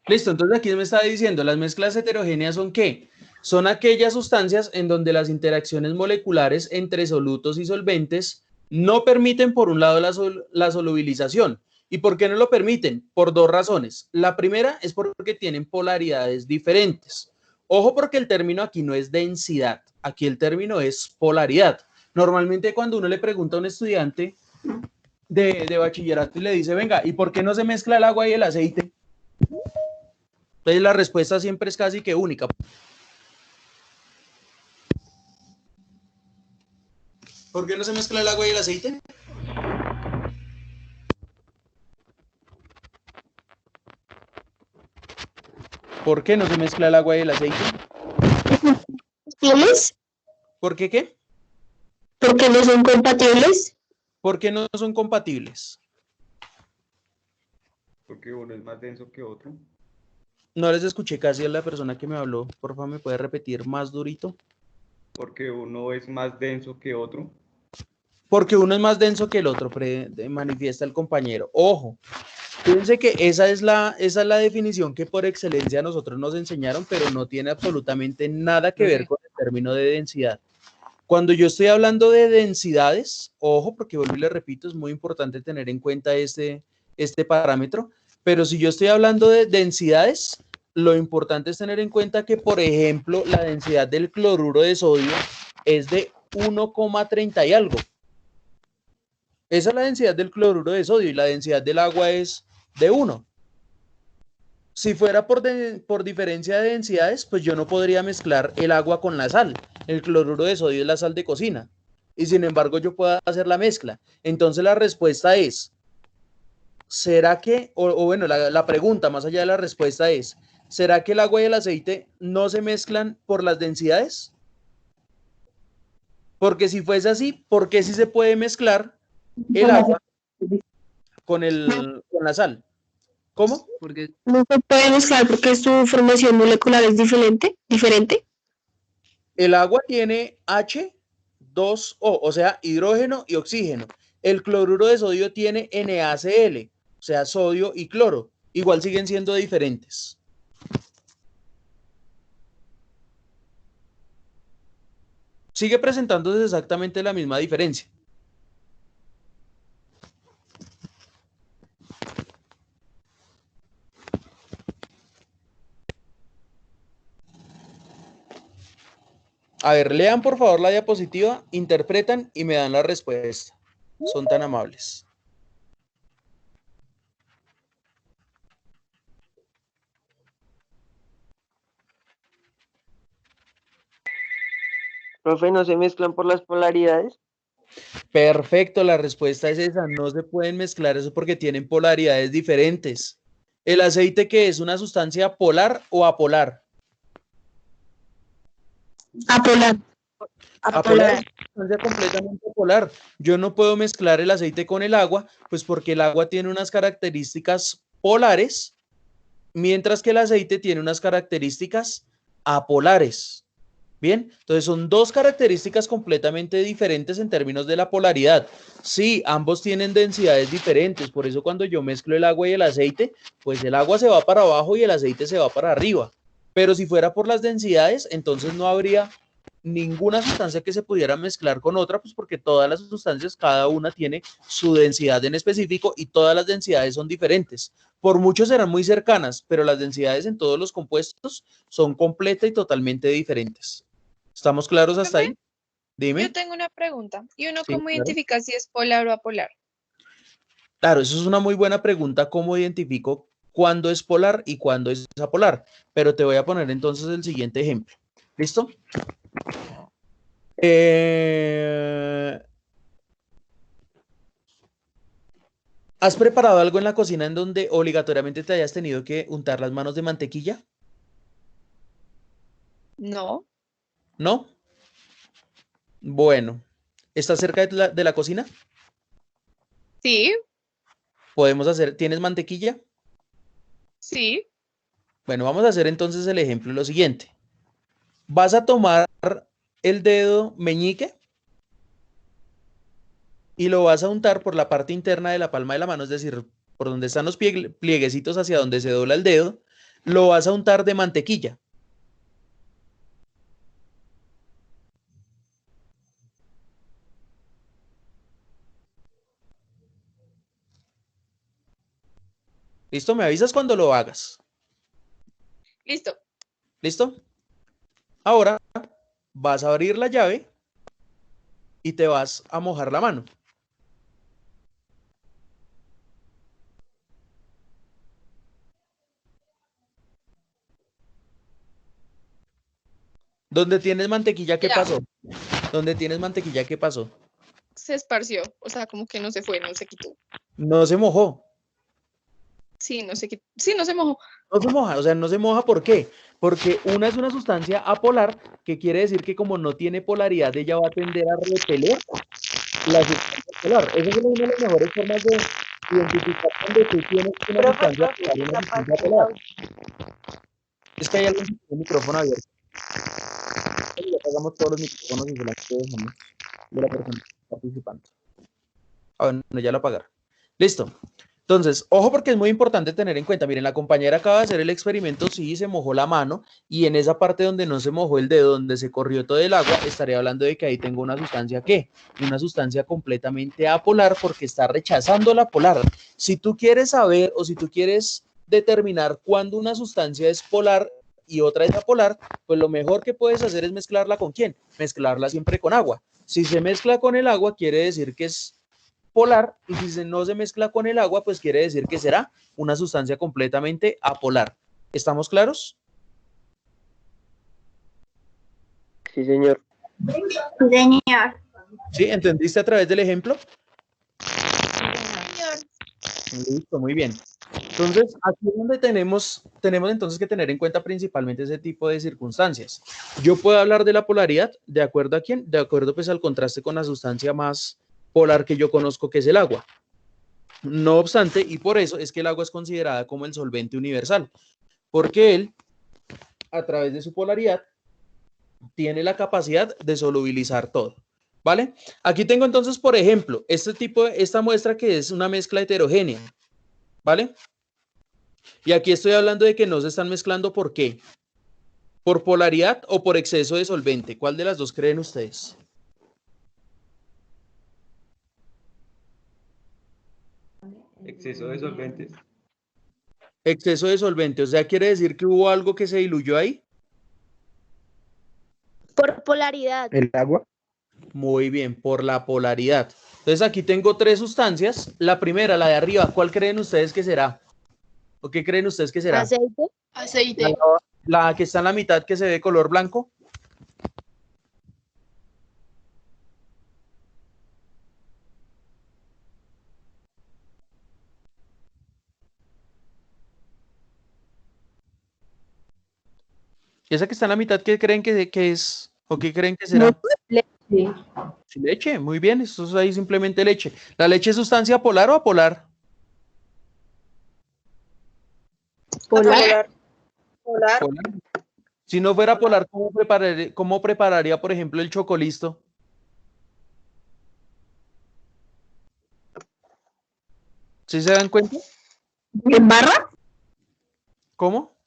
Listo, entonces aquí me está diciendo, las mezclas heterogéneas son ¿qué? Son aquellas sustancias en donde las interacciones moleculares entre solutos y solventes no permiten, por un lado, la solubilización. ¿Y por qué no lo permiten? Por dos razones. La primera es porque tienen polaridades diferentes. Ojo, porque el término aquí no es densidad, aquí el término es polaridad. Normalmente cuando uno le pregunta a un estudiante de bachillerato y le dice, venga, ¿y por qué no se mezcla el agua y el aceite? Entonces la respuesta siempre es casi que única. ¿Por qué no se mezcla el agua y el aceite? ¿Por qué no se mezcla el agua y el aceite? ¿Compatibles? ¿Por qué qué? ¿Porque no son compatibles? ¿Por qué no son compatibles? Porque uno es más denso que otro. No les escuché casi a la persona que me habló. Por favor, ¿me puede repetir más durito? Porque uno es más denso que otro. Porque uno es más denso que el otro, manifiesta el compañero. Ojo, fíjense que esa es la definición que por excelencia nosotros nos enseñaron, pero no tiene absolutamente nada que ver con el término de densidad. Cuando yo estoy hablando de densidades, ojo, porque vuelvo y le repito, es muy importante tener en cuenta este parámetro, pero si yo estoy hablando de densidades, lo importante es tener en cuenta que, por ejemplo, la densidad del cloruro de sodio es de 1,30 y algo. Esa es la densidad del cloruro de sodio y la densidad del agua es de 1. Si fuera por diferencia de densidades, pues yo no podría mezclar el agua con la sal. El cloruro de sodio es la sal de cocina. Y sin embargo yo puedo hacer la mezcla. Entonces la respuesta es, ¿será que, bueno, la pregunta más allá de la respuesta es, ¿será que el agua y el aceite no se mezclan por las densidades? Porque si fuese así, ¿por qué sí se puede mezclar el agua con la sal? ¿Cómo? Porque No se puede mezclar porque su formación molecular es diferente. El agua tiene H2O, o sea, hidrógeno y oxígeno. El cloruro de sodio tiene NaCl, o sea, sodio y cloro. Igual siguen siendo diferentes. Sigue presentándose exactamente la misma diferencia. A ver, lean por favor la diapositiva, interpretan y me dan la respuesta. Son tan amables. Profe, ¿no se mezclan por las polaridades? Perfecto, la respuesta es esa. No se pueden mezclar eso porque tienen polaridades diferentes. ¿El aceite qué es? ¿Una sustancia polar o apolar? Apolar. Apolar es una sustancia completamente polar. Yo no puedo mezclar el aceite con el agua, pues porque el agua tiene unas características polares, mientras que el aceite tiene unas características apolares. Bien, entonces son dos características completamente diferentes en términos de la polaridad. Sí, ambos tienen densidades diferentes, por eso cuando yo mezclo el agua y el aceite, pues el agua se va para abajo y el aceite se va para arriba. Pero si fuera por las densidades, entonces no habría ninguna sustancia que se pudiera mezclar con otra, pues porque todas las sustancias, cada una tiene su densidad en específico y todas las densidades son diferentes. Por mucho serán muy cercanas, pero las densidades en todos los compuestos son completa y totalmente diferentes. ¿Estamos claros hasta ahí? Dime. Yo tengo una pregunta. ¿Y uno Sí, cómo claro. identifica si es polar o apolar? Claro, eso es una muy buena pregunta, ¿cómo identifico cuándo es polar y cuándo es apolar? Pero te voy a poner entonces el siguiente ejemplo. ¿Listo? ¿Has preparado algo en la cocina en donde obligatoriamente te hayas tenido que untar las manos de mantequilla? No. ¿No? Bueno, ¿estás cerca de la cocina? Sí, Podemos hacer, ¿tienes mantequilla? sí. Bueno, vamos a hacer entonces el ejemplo lo siguiente. Vas a tomar el dedo meñique y lo vas a untar por la parte interna de la palma de la mano, es decir, por donde están los plieguecitos hacia donde se dobla el dedo, lo vas a untar de mantequilla. ¿Listo? Me avisas cuando lo hagas. Listo. ¿Listo? Ahora vas a abrir la llave y te vas a mojar la mano. ¿Dónde tienes mantequilla? ¿Qué Ya. pasó? ¿Dónde tienes mantequilla? ¿Qué pasó? Se esparció. O sea, como que no se fue, no se quitó. No se mojó. Sí, no se quitó. Sí, no se mojó. No se moja, o sea, no se moja, ¿por qué? Porque una es una sustancia apolar, que quiere decir que como no tiene polaridad, ella va a tender a repeler la sustancia polar. Esa es una de las mejores formas de identificar cuando tú tienes una sustancia polar y una sustancia polar. Es que hay alguien que tiene el micrófono abierto. Ya apagamos todos los micrófonos y solamente dejamos de la persona participante. Ah, bueno, ya lo apagaron. Listo. Entonces, ojo porque es muy importante tener en cuenta, miren, la compañera acaba de hacer el experimento, sí, se mojó la mano y en esa parte donde no se mojó el dedo, donde se corrió todo el agua, estaría hablando de que ahí tengo una sustancia, ¿qué? Una sustancia completamente apolar porque está rechazando la polar. Si tú quieres saber o si tú quieres determinar cuándo una sustancia es polar y otra es apolar, pues lo mejor que puedes hacer es mezclarla ¿con quién? Mezclarla siempre con agua. Si se mezcla con el agua, quiere decir que es polar, y si no se mezcla con el agua, pues quiere decir que será una sustancia completamente apolar. ¿Estamos claros? Sí, señor. Señor. ¿Sí? ¿Entendiste a través del ejemplo? Señor. Listo, muy bien. Entonces, aquí es donde tenemos entonces que tener en cuenta principalmente ese tipo de circunstancias. Yo puedo hablar de la polaridad, ¿de acuerdo a quién? De acuerdo pues al contraste con la sustancia más polar que yo conozco, que es el agua. No obstante, y por eso es que el agua es considerada como el solvente universal, porque él, a través de su polaridad, tiene la capacidad de solubilizar todo. ¿Vale? Aquí tengo entonces, por ejemplo, esta muestra que es una mezcla heterogénea. ¿Vale? Y aquí estoy hablando de que no se están mezclando, ¿por qué? ¿Por polaridad o por exceso de solvente? ¿Cuál de las dos creen ustedes? Exceso de solventes. Exceso de solvente, o sea, quiere decir que hubo algo que se diluyó ahí. Por polaridad. ¿El agua? Muy bien, por la polaridad. Entonces aquí tengo tres sustancias. La primera, la de arriba, ¿cuál creen ustedes que será? ¿O qué creen ustedes que será? Aceite. Aceite. La que está en la mitad que se ve color blanco. ¿Y esa que está en la mitad, qué creen que es? ¿O qué creen que será? Leche. Sí, leche, muy bien, esto es ahí simplemente leche. ¿La leche es sustancia polar o apolar? Polar. Polar. Si no fuera polar, cómo prepararía, por ejemplo, el chocolisto? ¿Sí se dan cuenta? ¿En barra? ¿Cómo?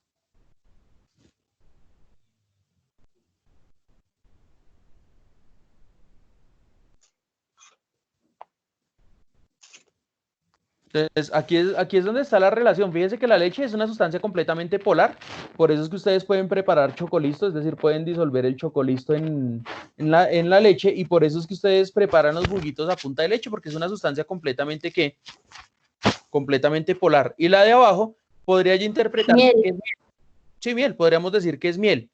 Entonces, aquí es donde está la relación. Fíjense que la leche es una sustancia completamente polar, por eso es que ustedes pueden preparar chocolisto, es decir, pueden disolver el chocolisto en la leche, y por eso es que ustedes preparan los juguitos a punta de leche, porque es una sustancia completamente completamente polar. Y la de abajo podría yo interpretar Miel. que es miel. Sí, miel, podríamos decir que es miel,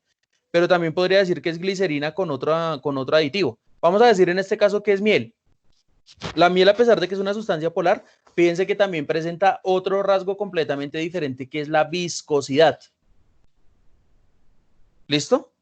pero también podría decir que es glicerina con otro aditivo. Vamos a decir en este caso que es miel. La miel, a pesar de que es una sustancia polar, fíjense que también presenta otro rasgo completamente diferente, que es la viscosidad. ¿Listo?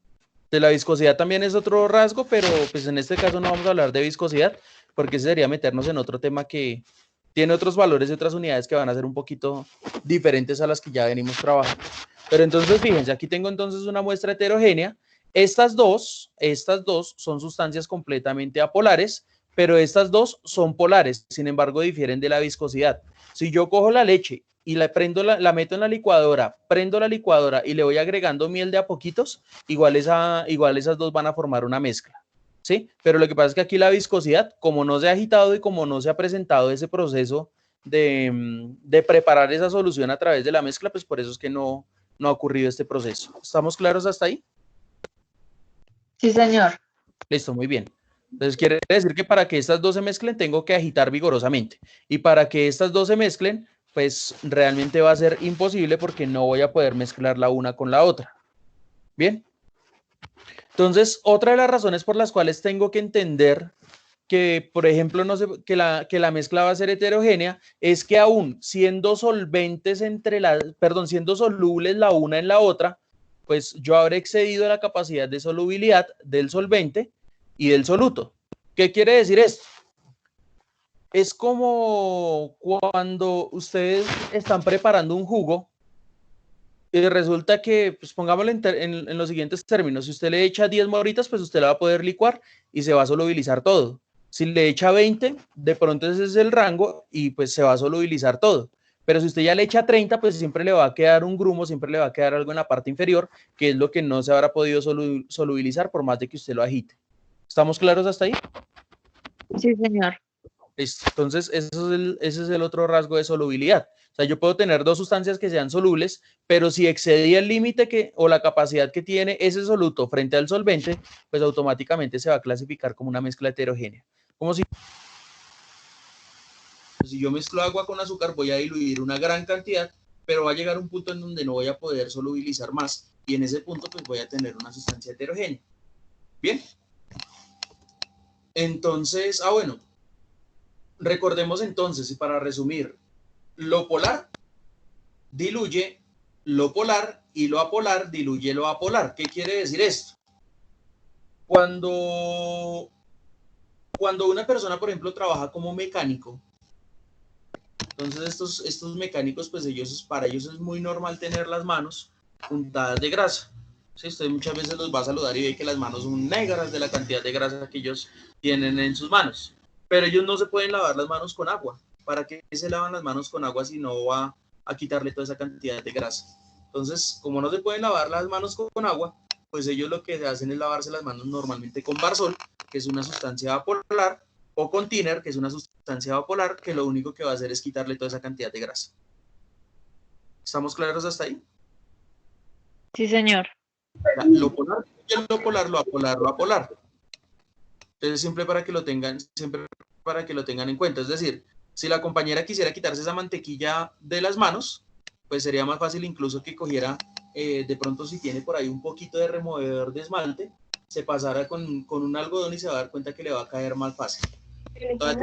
De la viscosidad también es otro rasgo, pero pues en este caso no vamos a hablar de viscosidad, porque ese sería meternos en otro tema que tiene otros valores y otras unidades que van a ser un poquito diferentes a las que ya venimos trabajando. Pero entonces, fíjense, aquí tengo entonces una muestra heterogénea. Estas dos son sustancias completamente apolares, pero estas dos son polares, sin embargo difieren de la viscosidad. Si yo cojo la leche y la meto en la licuadora, prendo la licuadora y le voy agregando miel de a poquitos, igual esas dos van a formar una mezcla, ¿sí? Pero lo que pasa es que aquí la viscosidad, como no se ha agitado y como no se ha presentado ese proceso de preparar esa solución a través de la mezcla, pues por eso es que no ha ocurrido este proceso. ¿Estamos claros hasta ahí? Sí, señor. Listo, muy bien. Entonces quiere decir que para que estas dos se mezclen tengo que agitar vigorosamente, y para que estas dos se mezclen pues realmente va a ser imposible porque no voy a poder mezclar la una con la otra. Bien. Entonces, otra de las razones por las cuales tengo que entender que, por ejemplo, que la mezcla va a ser heterogénea, es que aún siendo solventes siendo solubles la una en la otra, pues yo habré excedido la capacidad de solubilidad del solvente y del soluto. ¿Qué quiere decir esto? Es como cuando ustedes están preparando un jugo y resulta que, pues pongámoslo en los siguientes términos, si usted le echa 10 moritas, pues usted la va a poder licuar y se va a solubilizar todo. Si le echa 20, de pronto ese es el rango y pues se va a solubilizar todo. Pero si usted ya le echa 30, pues siempre le va a quedar un grumo, siempre le va a quedar algo en la parte inferior, que es lo que no se habrá podido solubilizar por más de que usted lo agite. ¿Estamos claros hasta ahí? Sí, señor. Listo. Entonces, ese es el otro rasgo de solubilidad. O sea, yo puedo tener dos sustancias que sean solubles, pero si excedí el límite o la capacidad que tiene ese soluto frente al solvente, pues automáticamente se va a clasificar como una mezcla heterogénea. Como si yo mezclo agua con azúcar, voy a diluir una gran cantidad, pero va a llegar un punto en donde no voy a poder solubilizar más, y en ese punto pues voy a tener una sustancia heterogénea. Bien. Entonces, bueno. Recordemos entonces, y para resumir, lo polar diluye lo polar y lo apolar diluye lo apolar. ¿Qué quiere decir esto? Cuando una persona, por ejemplo, trabaja como mecánico, entonces estos mecánicos, pues para ellos es muy normal tener las manos untadas de grasa. ¿Sí? Usted muchas veces los va a saludar y ve que las manos son negras de la cantidad de grasa que ellos tienen en sus manos. Pero ellos no se pueden lavar las manos con agua. ¿Para qué se lavan las manos con agua si no va a quitarle toda esa cantidad de grasa? Entonces, como no se pueden lavar las manos con agua, pues ellos lo que hacen es lavarse las manos normalmente con Barsol, que es una sustancia apolar, o con thinner, que es una sustancia apolar, que lo único que va a hacer es quitarle toda esa cantidad de grasa. ¿Estamos claros hasta ahí? Sí, señor. Lo polar, lo apolar, lo apolar. Entonces, siempre para que lo tengan en cuenta. Es decir, si la compañera quisiera quitarse esa mantequilla de las manos, pues sería más fácil incluso que cogiera, de pronto si tiene por ahí un poquito de removedor de esmalte, se pasara con un algodón y se va a dar cuenta que le va a caer más fácil. Entonces,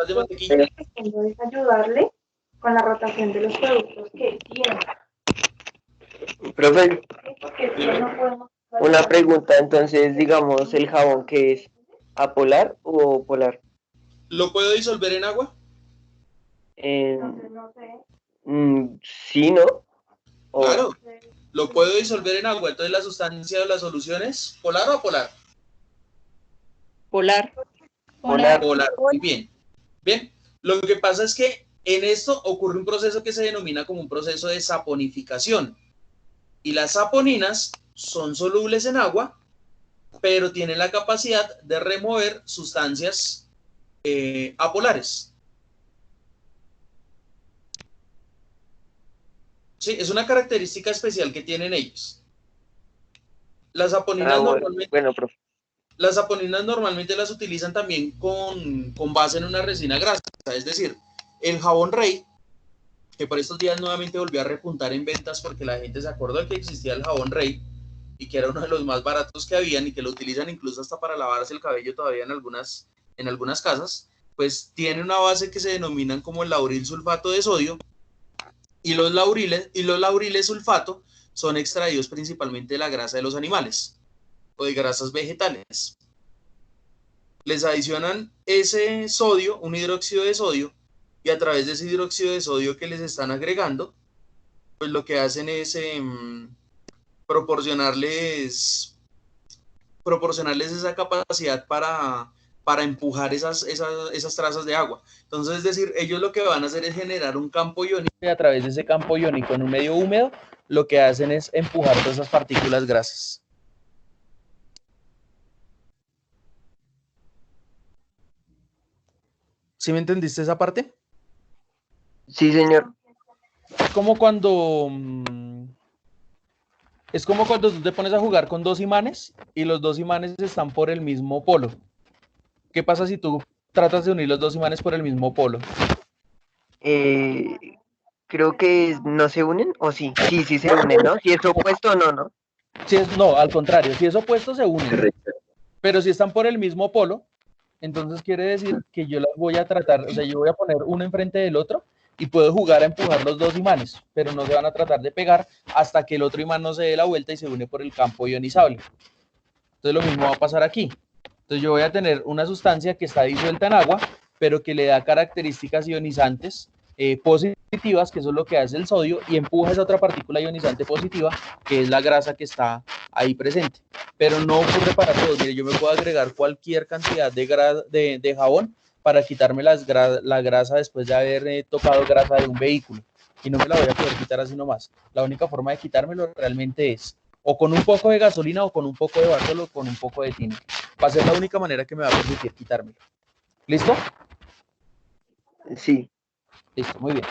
de mantequilla. Es ayudarle con la rotación de los productos que tiene. Profe, Una pregunta, entonces, digamos, ¿el jabón que es apolar o polar? ¿Lo puedo disolver en agua? Sí, ¿no? O- Claro, lo puedo disolver en agua. Entonces la sustancia o la solución es polar o apolar. Polar. Polar. Polar, muy bien. Bien, lo que pasa es que en esto ocurre un proceso que se denomina como un proceso de saponificación. Y las saponinas son solubles en agua, pero tienen la capacidad de remover sustancias apolares. Sí, es una característica especial que tienen ellos. Las saponinas normalmente... Bueno, profe. Las saponinas normalmente las utilizan también con base en una resina grasa, es decir, el jabón Rey, que por estos días nuevamente volvió a repuntar en ventas porque la gente se acordó de que existía el jabón Rey y que era uno de los más baratos que habían y que lo utilizan incluso hasta para lavarse el cabello todavía en algunas casas, pues tiene una base que se denominan como el lauril sulfato de sodio y los lauriles sulfato son extraídos principalmente de la grasa de los animales o de grasas vegetales. Les adicionan ese sodio, un hidróxido de sodio, y a través de ese hidróxido de sodio que les están agregando, pues lo que hacen es proporcionarles esa capacidad para empujar esas trazas de agua. Entonces, es decir, ellos lo que van a hacer es generar un campo iónico y a través de ese campo iónico en un medio húmedo, lo que hacen es empujar todas esas partículas grasas. ¿Sí me entendiste esa parte? Sí, señor. Es como cuando tú te pones a jugar con dos imanes y los dos imanes están por el mismo polo. ¿Qué pasa si tú tratas de unir los dos imanes por el mismo polo? Creo que no se unen, o sí. Sí se unen, ¿no? Si es opuesto, no. No, al contrario, si es opuesto se unen. Pero si están por el mismo polo, entonces quiere decir que yo las voy a tratar, o sea, yo voy a poner uno enfrente del otro y puedo jugar a empujar los dos imanes, pero no se van a tratar de pegar hasta que el otro imán no se dé la vuelta y se une por el campo ionizable. Entonces lo mismo va a pasar aquí. Entonces yo voy a tener una sustancia que está disuelta en agua, pero que le da características ionizantes positivas, que eso es lo que hace el sodio, y empuja esa otra partícula ionizante positiva, que es la grasa que está ahí presente. Pero no ocurre para todos. Mire, yo me puedo agregar cualquier cantidad de jabón para quitarme la grasa después de haber tocado grasa de un vehículo. Y no me la voy a poder quitar así nomás. La única forma de quitármelo realmente es o con un poco de gasolina o con un poco de básolo o con un poco de tiner. Va a ser la única manera que me va a permitir quitármelo. ¿Listo? Sí. Listo, muy bien.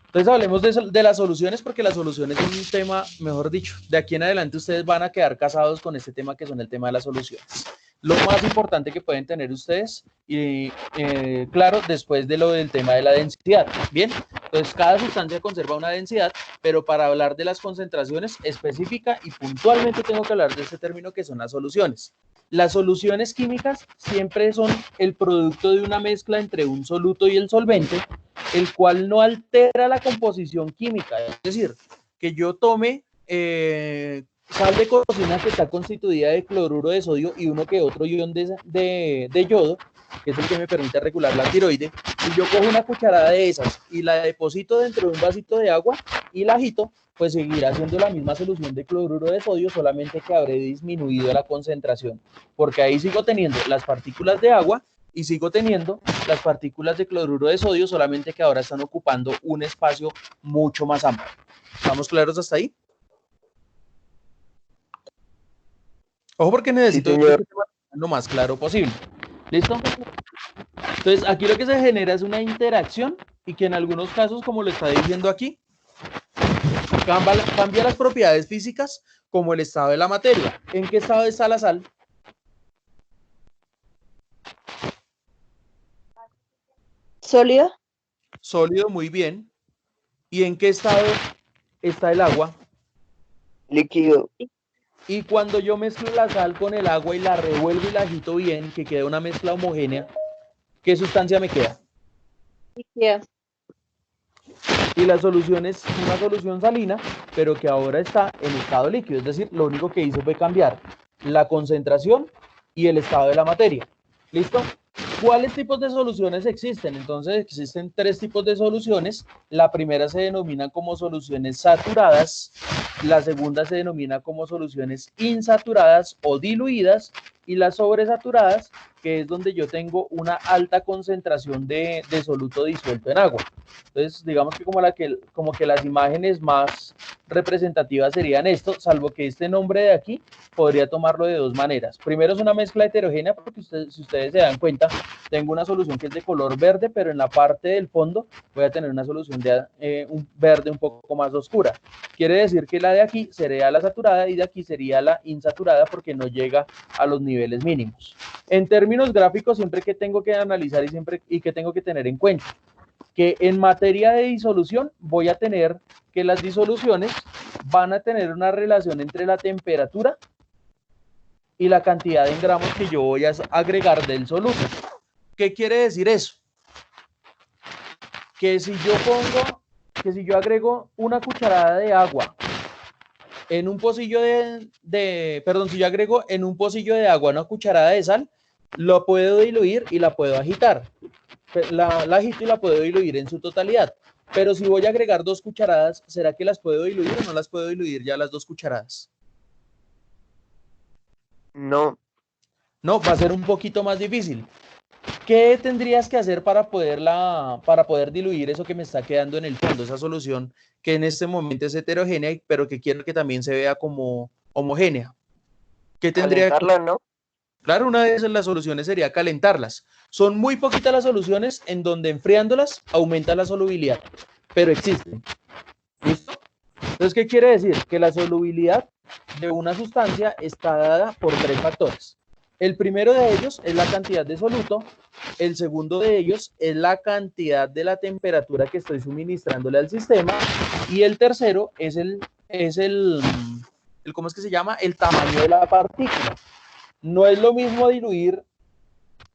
Entonces hablemos de las soluciones, porque las soluciones es un tema, mejor dicho, de aquí en adelante ustedes van a quedar casados con este tema que son el tema de las soluciones. Lo más importante que pueden tener ustedes, y claro, después de lo del tema de la densidad. Bien, entonces cada sustancia conserva una densidad, pero para hablar de las concentraciones específica y puntualmente tengo que hablar de este término que son las soluciones. Las soluciones químicas siempre son el producto de una mezcla entre un soluto y el solvente, el cual no altera la composición química. Es decir, que yo tome sal de cocina que está constituida de cloruro de sodio y uno que otro ion de yodo, que es el que me permite regular la tiroide, y yo cojo una cucharada de esas y la deposito dentro de un vasito de agua y la agito, pues seguirá siendo la misma solución de cloruro de sodio, solamente que habré disminuido la concentración, porque ahí sigo teniendo las partículas de agua y sigo teniendo las partículas de cloruro de sodio, solamente que ahora están ocupando un espacio mucho más amplio. ¿Estamos claros hasta ahí? Ojo, porque necesito lo más claro posible. ¿Listo? Entonces, aquí lo que se genera es una interacción y que en algunos casos, como lo está diciendo aquí, cambia las propiedades físicas como el estado de la materia. ¿En qué estado está la sal? ¿Sólido? Sólido, muy bien. ¿Y en qué estado está el agua? Líquido. Y cuando yo mezclo la sal con el agua y la revuelvo y la agito bien, que quede una mezcla homogénea, ¿qué sustancia me queda? Líquida. Y la solución es una solución salina, pero que ahora está en estado líquido. Es decir, lo único que hizo fue cambiar la concentración y el estado de la materia. ¿Listo? ¿Cuáles tipos de soluciones existen? Entonces existen 3 tipos de soluciones. La primera se denomina como soluciones saturadas, la segunda se denomina como soluciones insaturadas o diluidas, y las sobresaturadas, que es donde yo tengo una alta concentración de soluto disuelto en agua. Entonces, digamos que como que las imágenes más representativas serían esto, salvo que este nombre de aquí podría tomarlo de 2 maneras. Primero es una mezcla heterogénea, porque si ustedes se dan cuenta, tengo una solución que es de color verde, pero en la parte del fondo voy a tener una solución de un verde un poco más oscura. Quiere decir que la de aquí sería la saturada y de aquí sería la insaturada, porque no llega a los niveles mínimos. En términos gráficos, siempre que tengo que analizar y que tengo que tener en cuenta que en materia de disolución voy a tener que las disoluciones van a tener una relación entre la temperatura y la cantidad en gramos que yo voy a agregar del soluto. ¿Qué quiere decir eso? Que si yo agrego una cucharada de agua en un pocillo si yo agrego en un pocillo de agua una cucharada de sal, lo puedo diluir y la puedo agitar. La agito y la puedo diluir en su totalidad. Pero si voy a agregar 2 cucharadas, ¿será que las puedo diluir o no las puedo diluir ya las 2 cucharadas? No. No, va a ser un poquito más difícil. ¿Qué tendrías que hacer para poder diluir eso que me está quedando en el fondo, esa solución que en este momento es heterogénea, pero que quiero que también se vea como homogénea? ¿Qué tendría que Calentarla, ¿no? Claro, una de las soluciones sería calentarlas. Son muy poquitas las soluciones en donde enfriándolas aumenta la solubilidad, pero existen. ¿Listo? Entonces, ¿qué quiere decir? Que la solubilidad de una sustancia está dada por 3 factores. El primero de ellos es la cantidad de soluto, el segundo de ellos es la cantidad de la temperatura que estoy suministrándole al sistema, y el tercero es ¿cómo es que se llama? El tamaño de la partícula. No es lo mismo diluir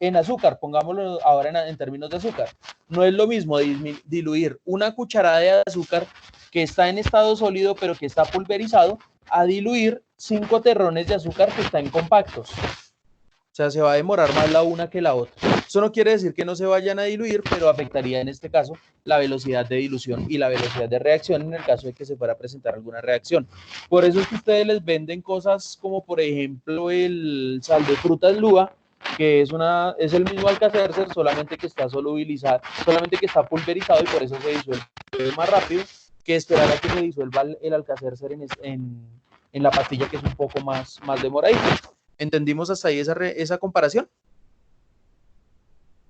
en azúcar, pongámoslo ahora en términos de azúcar. No es lo mismo diluir una cucharada de azúcar que está en estado sólido pero que está pulverizado a diluir 5 terrones de azúcar que están compactos. O sea, se va a demorar más la una que la otra. Eso no quiere decir que no se vayan a diluir, pero afectaría en este caso la velocidad de dilución y la velocidad de reacción en el caso de que se fuera a presentar alguna reacción. Por eso es que ustedes les venden cosas como, por ejemplo, el sal de frutas Lúa, que es el mismo Alka-Seltzer, solamente que está solubilizado, solamente que está pulverizado y por eso se disuelve más rápido que esperar a que se disuelva el Alka-Seltzer en la pastilla, que es un poco más demoradita. ¿Entendimos hasta ahí esa comparación?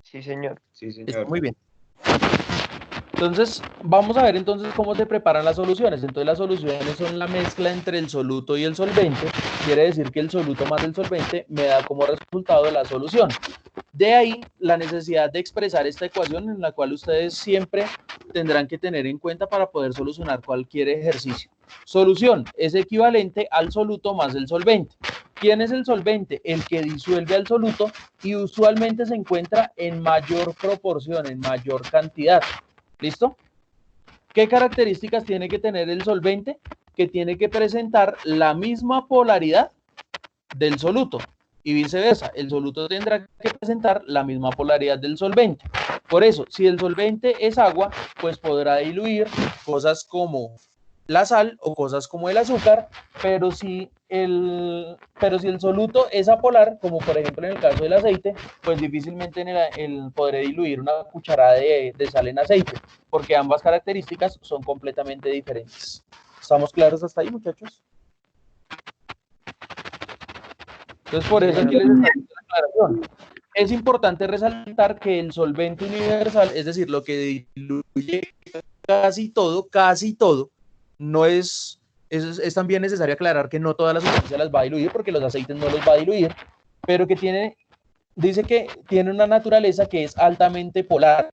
Sí, señor. Sí, señor. Está muy bien. Entonces, vamos a ver entonces cómo se preparan las soluciones. Entonces, las soluciones son la mezcla entre el soluto y el solvente. Quiere decir que el soluto más el solvente me da como resultado la solución. De ahí la necesidad de expresar esta ecuación, en la cual ustedes siempre tendrán que tener en cuenta para poder solucionar cualquier ejercicio. Solución es equivalente al soluto más el solvente. ¿Quién es el solvente? El que disuelve al soluto y usualmente se encuentra en mayor proporción, en mayor cantidad. ¿Listo? ¿Qué características tiene que tener el solvente? Que tiene que presentar la misma polaridad del soluto y viceversa. El soluto tendrá que presentar la misma polaridad del solvente. Por eso, si el solvente es agua, pues podrá diluir cosas como la sal o cosas como el azúcar, pero si el soluto es apolar, como por ejemplo en el caso del aceite, pues difícilmente podré diluir una cucharada de sal en aceite, porque ambas características son completamente diferentes. ¿Estamos claros hasta ahí, muchachos? Entonces, por eso aquí les estoy haciendo la aclaración. Es importante resaltar que el solvente universal, es decir, lo que diluye casi todo, no es también necesario aclarar que no todas las sustancias las va a diluir, porque los aceites no los va a diluir, pero que dice que tiene una naturaleza que es altamente polar.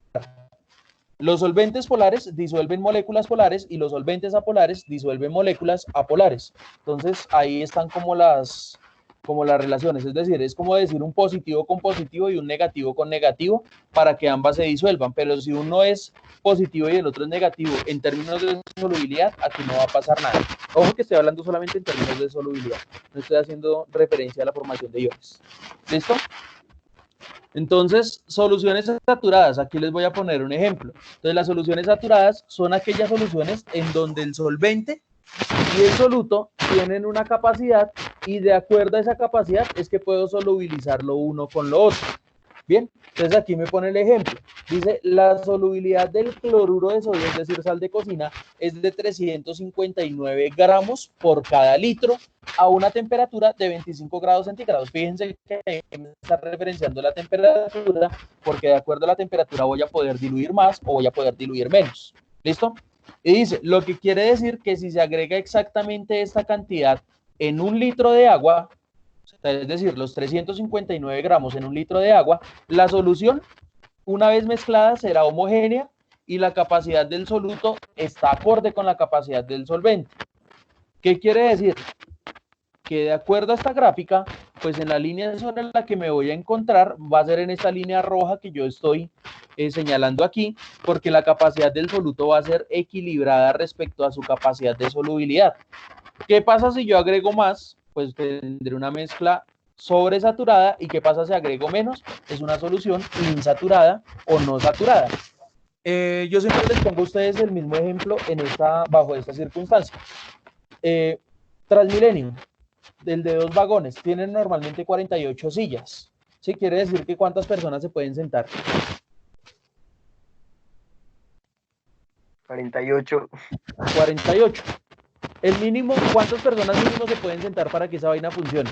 Los solventes polares disuelven moléculas polares y los solventes apolares disuelven moléculas apolares. Entonces, ahí están como las como las relaciones, es decir, es como decir un positivo con positivo y un negativo con negativo para que ambas se disuelvan, pero si uno es positivo y el otro es negativo en términos de solubilidad, aquí no va a pasar nada. Ojo que estoy hablando solamente en términos de solubilidad, no estoy haciendo referencia a la formación de iones. ¿Listo? Entonces, soluciones saturadas, aquí les voy a poner un ejemplo. Entonces, las soluciones saturadas son aquellas soluciones en donde el solvente y el soluto tienen una capacidad y de acuerdo a esa capacidad es que puedo solubilizar lo uno con lo otro. Bien, entonces aquí me pone el ejemplo. Dice, la solubilidad del cloruro de sodio, es decir, sal de cocina, es de 359 gramos por cada litro a una temperatura de 25 grados centígrados. Fíjense que me está referenciando la temperatura porque de acuerdo a la temperatura voy a poder diluir más o voy a poder diluir menos. ¿Listo? Y dice, lo que quiere decir que si se agrega exactamente esta cantidad en un litro de agua, es decir, los 359 gramos en un litro de agua, la solución, una vez mezclada, será homogénea y la capacidad del soluto está acorde con la capacidad del solvente. ¿Qué quiere decir? Que de acuerdo a esta gráfica, pues en la línea sobre la que me voy a encontrar va a ser en esta línea roja que yo estoy señalando aquí, porque la capacidad del soluto va a ser equilibrada respecto a su capacidad de solubilidad. ¿Qué pasa si yo agrego más? Pues tendré una mezcla sobresaturada. ¿Y qué pasa si agrego menos? Es una solución insaturada o no saturada. Yo siempre les pongo a ustedes el mismo ejemplo bajo esta circunstancia. Transmilenio, el de 2 vagones, tienen normalmente 48 sillas. ¿Sí? Quiere decir que ¿cuántas personas se pueden sentar? 48. 48. El mínimo, ¿cuántas personas mínimo se pueden sentar para que esa vaina funcione?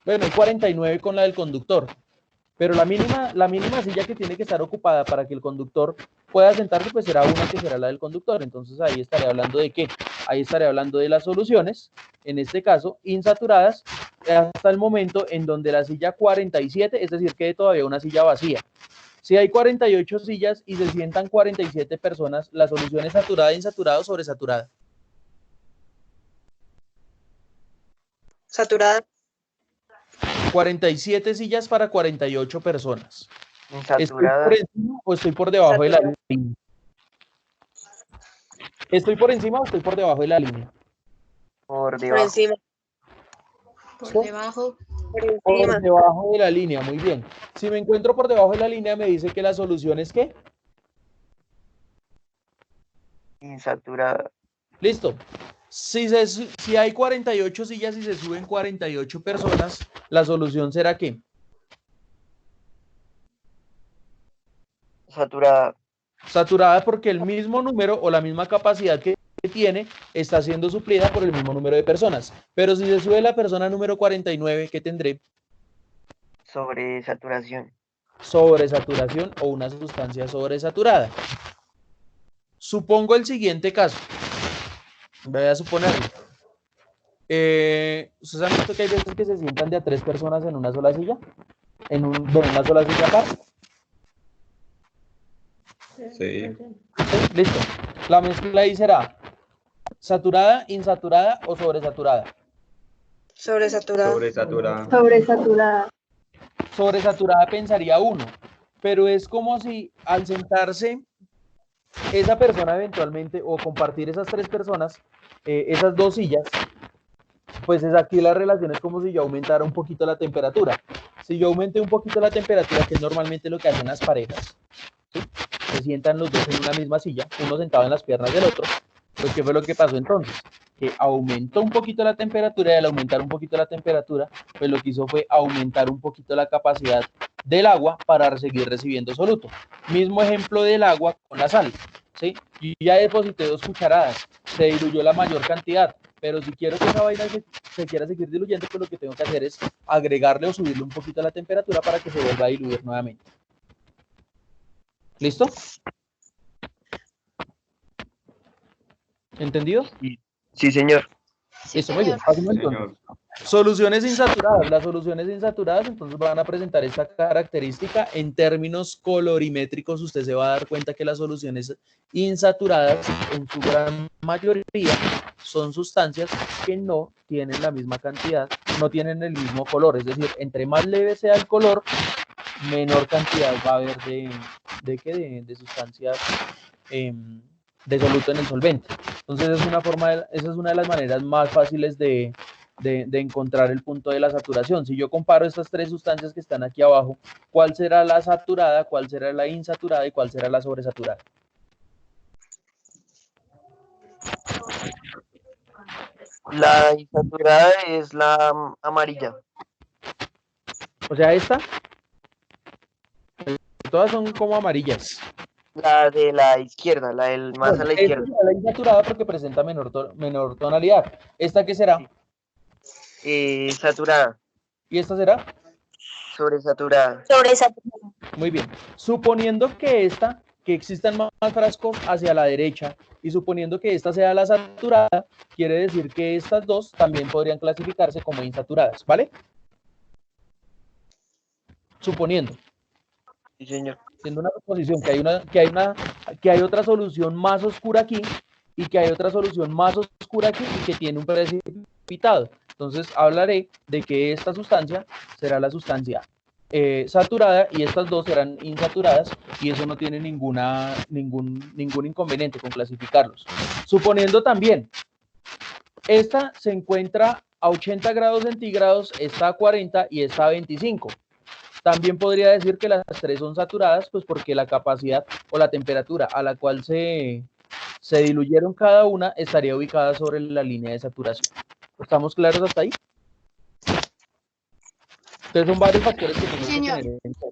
Bueno, hay 49 con la del conductor, pero la mínima silla que tiene que estar ocupada para que el conductor pueda sentarse, pues será una que será la del conductor. Entonces ahí estaré hablando de ¿qué? Ahí estaré hablando de las soluciones, en este caso, insaturadas, hasta el momento en donde la silla 47, es decir, quede todavía una silla vacía. Si hay 48 sillas y se sientan 47 personas, ¿la solución es saturada, insaturada o sobresaturada? Saturada. 47 sillas para 48 personas. ¿Estoy Insaturada. por encima o estoy por debajo de la línea? ¿Estoy por encima o estoy por debajo de la línea? Por Por debajo. encima. Por debajo. Por encima. Por debajo de la línea, muy bien. Si me encuentro por debajo de la línea, me dice que la solución es ¿qué? Insaturada. Listo. Si hay 48 sillas y se suben 48 personas, la solución será ¿qué? Saturada. Saturada porque el mismo número o la misma capacidad que tiene está siendo suplida por el mismo número de personas. Pero si se sube la persona número 49, ¿qué tendré? Sobresaturación. Sobresaturación o una sustancia sobresaturada. Supongo el siguiente caso. Voy a suponerlo. ¿Ustedes han visto que hay veces que se sientan de a 3 personas en una sola silla? En una sola silla aparte. Sí. ¿Sí? Listo. La mezcla ahí será saturada, insaturada o sobresaturada. Sobresaturada. Sobresaturada. Sobresaturada. Sobresaturada pensaría uno, pero es como si al sentarse esa persona eventualmente o compartir esas 3 personas, esas 2 sillas, pues es aquí la relación es como si yo aumentara un poquito la temperatura. Si yo aumenté un poquito la temperatura, que es normalmente lo que hacen las parejas, ¿sí? Se sientan los dos en una misma silla, uno sentado en las piernas del otro, pues ¿qué fue lo que pasó entonces? Que aumentó un poquito la temperatura y al aumentar un poquito la temperatura, pues lo que hizo fue aumentar un poquito la capacidad del agua para seguir recibiendo soluto. Mismo ejemplo del agua con la sal, ¿sí? Yo ya deposité 2 cucharadas, se diluyó la mayor cantidad, pero si quiero que esa vaina se quiera seguir diluyendo, pues lo que tengo que hacer es agregarle o subirle un poquito la temperatura para que se vuelva a diluir nuevamente. ¿Listo? ¿Entendido? Sí, señor. Listo, muy bien. Pasemos entonces. Señor. Soluciones insaturadas. Las soluciones insaturadas entonces van a presentar esta característica. En términos colorimétricos, usted se va a dar cuenta que las soluciones insaturadas, en su gran mayoría, son sustancias que no tienen la misma cantidad, no tienen el mismo color. Es decir, entre más leve sea el color, menor cantidad va a haber de sustancias de soluto en el solvente. Entonces, esa es una de las maneras más fáciles de encontrar el punto de la saturación. Si yo comparo estas tres sustancias que están aquí abajo, ¿cuál será la saturada, cuál será la insaturada y cuál será la sobresaturada? La insaturada es la amarilla. O sea, esta, todas son como amarillas. La de la izquierda, la del más a la izquierda. Esta será la insaturada porque presenta menor tonalidad. ¿Esta qué será? Saturada. ¿Y esta será? Sobresaturada. Muy bien. Suponiendo que existan más frascos hacia la derecha y suponiendo que esta sea la saturada, quiere decir que estas dos también podrían clasificarse como insaturadas, ¿vale? Suponiendo. Sí, señor. Siendo una proposición que hay otra solución más oscura aquí y que hay otra solución más oscura aquí y que tiene un precipitado. Entonces hablaré de que esta sustancia será la sustancia saturada y estas dos serán insaturadas y eso no tiene ningún inconveniente con clasificarlos. Suponiendo también, esta se encuentra a 80 grados centígrados, esta a 40 y esta a 25. También podría decir que las tres son saturadas, pues porque la capacidad o la temperatura a la cual se diluyeron cada una estaría ubicada sobre la línea de saturación. ¿Estamos claros hasta ahí? Entonces son varios factores que tenemos que tener en cuenta.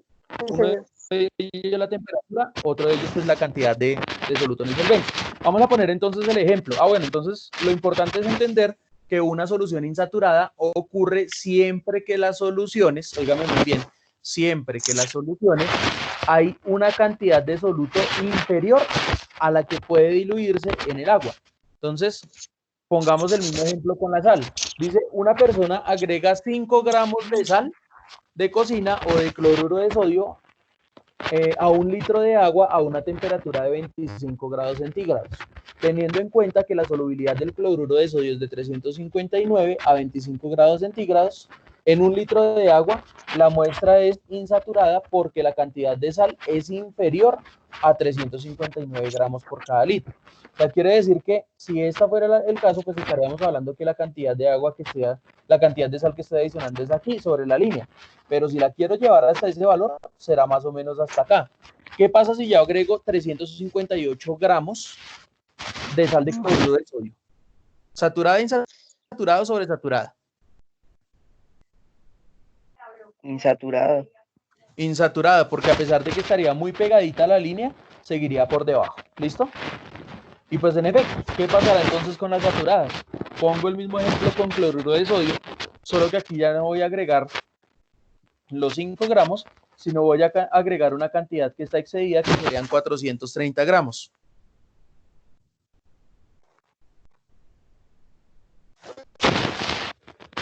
Uno de ellos es la temperatura, otro de ellos es la cantidad de soluto en el solvente. Vamos a poner entonces el ejemplo. Bueno, entonces lo importante es entender que una solución insaturada ocurre siempre que las soluciones, óigame muy bien, siempre que las soluciones hay una cantidad de soluto inferior a la que puede diluirse en el agua. Entonces, pongamos el mismo ejemplo con la sal. Dice, una persona agrega 5 gramos de sal de cocina o de cloruro de sodio a 1 litro de agua a una temperatura de 25 grados centígrados, teniendo en cuenta que la solubilidad del cloruro de sodio es de 359 a 25 grados centígrados. En 1 litro de agua, la muestra es insaturada porque la cantidad de sal es inferior a 359 gramos por cada litro. O sea, quiere decir que si esta fuera el caso, pues estaríamos hablando que la cantidad de agua que sea, la cantidad de sal que estoy adicionando es aquí, sobre la línea. Pero si la quiero llevar hasta ese valor, será más o menos hasta acá. ¿Qué pasa si yo agrego 358 gramos de sal de cloruro de sodio? ¿Saturada, insaturada o sobresaturada? Insaturada. Insaturada, porque a pesar de que estaría muy pegadita a la línea, seguiría por debajo. ¿Listo? Y pues en efecto, ¿qué pasará entonces con las saturadas? Pongo el mismo ejemplo con cloruro de sodio, solo que aquí ya no voy a agregar los 5 gramos, sino voy a agregar una cantidad que está excedida, que serían 430 gramos.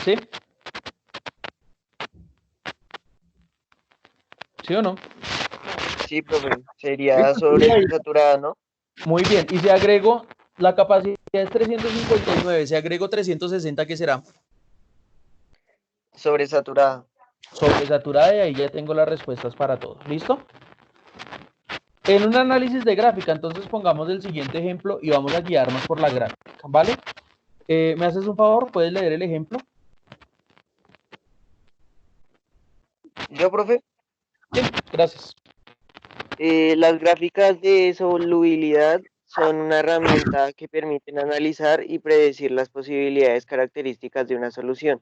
¿Sí? ¿Sí o no? Sí, profe. Sería sobresaturada, ¿no? Muy bien. Y si agrego, la capacidad es 359, si agrego 360, ¿qué será? Sobresaturada. Sobresaturada, y ahí ya tengo las respuestas para todos. ¿Listo? En un análisis de gráfica, entonces pongamos el siguiente ejemplo y vamos a guiarnos por la gráfica, ¿vale? ¿Me haces un favor? ¿Puedes leer el ejemplo? ¿Yo, profe? Sí, gracias. Las gráficas de solubilidad son una herramienta que permiten analizar y predecir las posibilidades características de una solución.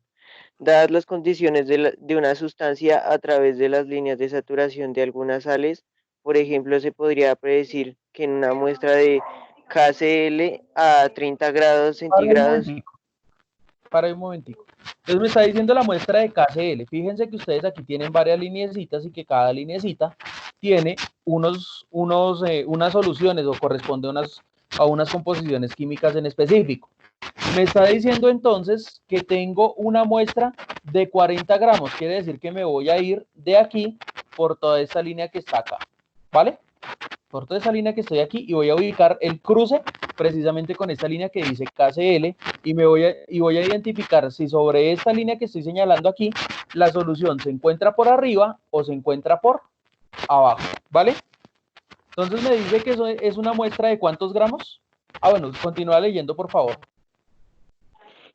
Dadas las condiciones de una sustancia a través de las líneas de saturación de algunas sales, por ejemplo, se podría predecir que en una muestra de KCl a 30 grados centígrados... Para un momentico. Entonces me está diciendo la muestra de KCl. Fíjense que ustedes aquí tienen varias lineecitas y que cada lineecita tiene unas soluciones o corresponde a unas composiciones químicas en específico. Me está diciendo entonces que tengo una muestra de 40 gramos. Quiere decir que me voy a ir de aquí por toda esta línea que está acá. ¿Vale? Por toda esta línea que estoy aquí y voy a ubicar el cruce precisamente con esta línea que dice KCL y voy a identificar si sobre esta línea que estoy señalando aquí la solución se encuentra por arriba o se encuentra por abajo. ¿Vale? Entonces me dice que eso es una muestra de ¿cuántos gramos? Ah, bueno, continúa leyendo, por favor.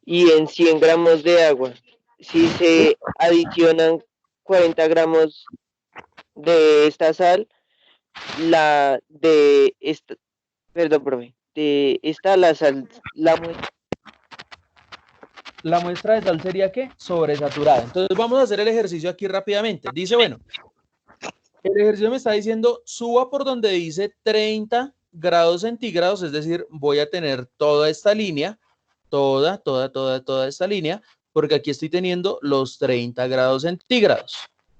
Y en 100 gramos de agua, si se adicionan 40 gramos de esta sal, la de esta, perdón, profe, de esta la sal, La muestra de sal sería ¿qué? Sobresaturada. Entonces vamos a hacer el ejercicio aquí rápidamente. Dice, bueno, el ejercicio me está diciendo, suba por donde dice 30 grados centígrados, es decir, voy a tener toda esta línea, toda esta línea, porque aquí estoy teniendo los 30 grados centígrados.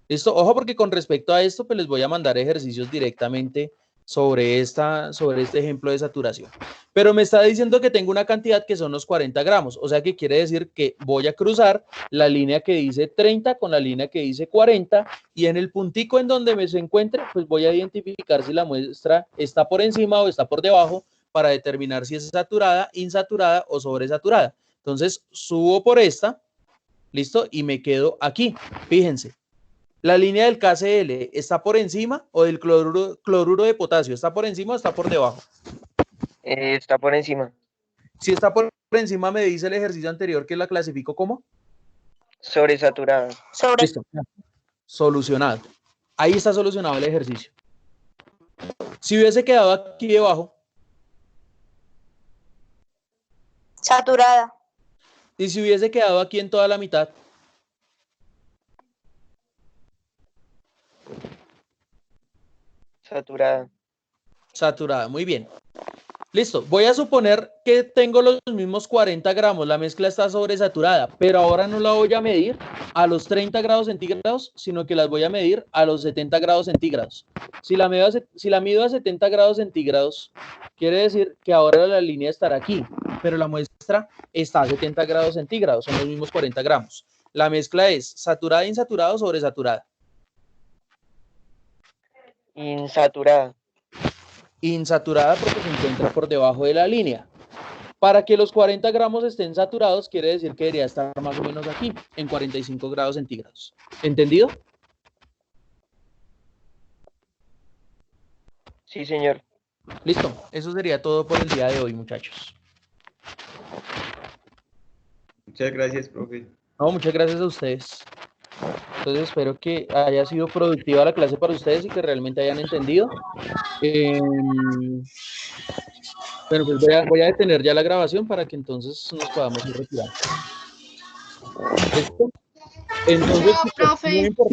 ¿Listo? Ojo, porque con respecto a esto, pues les voy a mandar ejercicios directamente sobre este ejemplo de saturación. Pero me está diciendo que tengo una cantidad que son los 40 gramos, o sea que quiere decir que voy a cruzar la línea que dice 30 con la línea que dice 40 y en el puntico en donde me se encuentre, pues voy a identificar si la muestra está por encima o está por debajo para determinar si es saturada, insaturada o sobresaturada. Entonces subo por esta, listo, y me quedo aquí. Fíjense. ¿La línea del KCl está por encima o del cloruro de potasio? ¿Está por encima o está por debajo? está por encima. Si está por encima, me dice el ejercicio anterior que la clasifico como Sobresaturada. Listo. Solucionado. Ahí está solucionado el ejercicio. Si hubiese quedado aquí debajo. Saturada. Y si hubiese quedado aquí en toda la mitad. Saturada. Saturada, muy bien. Listo, voy a suponer que tengo los mismos 40 gramos, la mezcla está sobresaturada, pero ahora no la voy a medir a los 30 grados centígrados, sino que las voy a medir a los 70 grados centígrados. Si la mido a 70 grados centígrados, quiere decir que ahora la línea estará aquí, pero la muestra está a 70 grados centígrados, son los mismos 40 gramos. La mezcla es saturada, insaturada o sobresaturada. Insaturada. Insaturada porque se encuentra por debajo de la línea. Para que los 40 gramos estén saturados, quiere decir que debería estar más o menos aquí, en 45 grados centígrados. ¿Entendido? Sí, señor. Listo, eso sería todo por el día de hoy, muchachos. Muchas gracias, profe. No, muchas gracias a ustedes. Entonces espero que haya sido productiva la clase para ustedes y que realmente hayan entendido. Bueno, pues voy a detener ya la grabación para que entonces nos podamos ir retirando. ¿Listo? Entonces, No, profe. muy importante.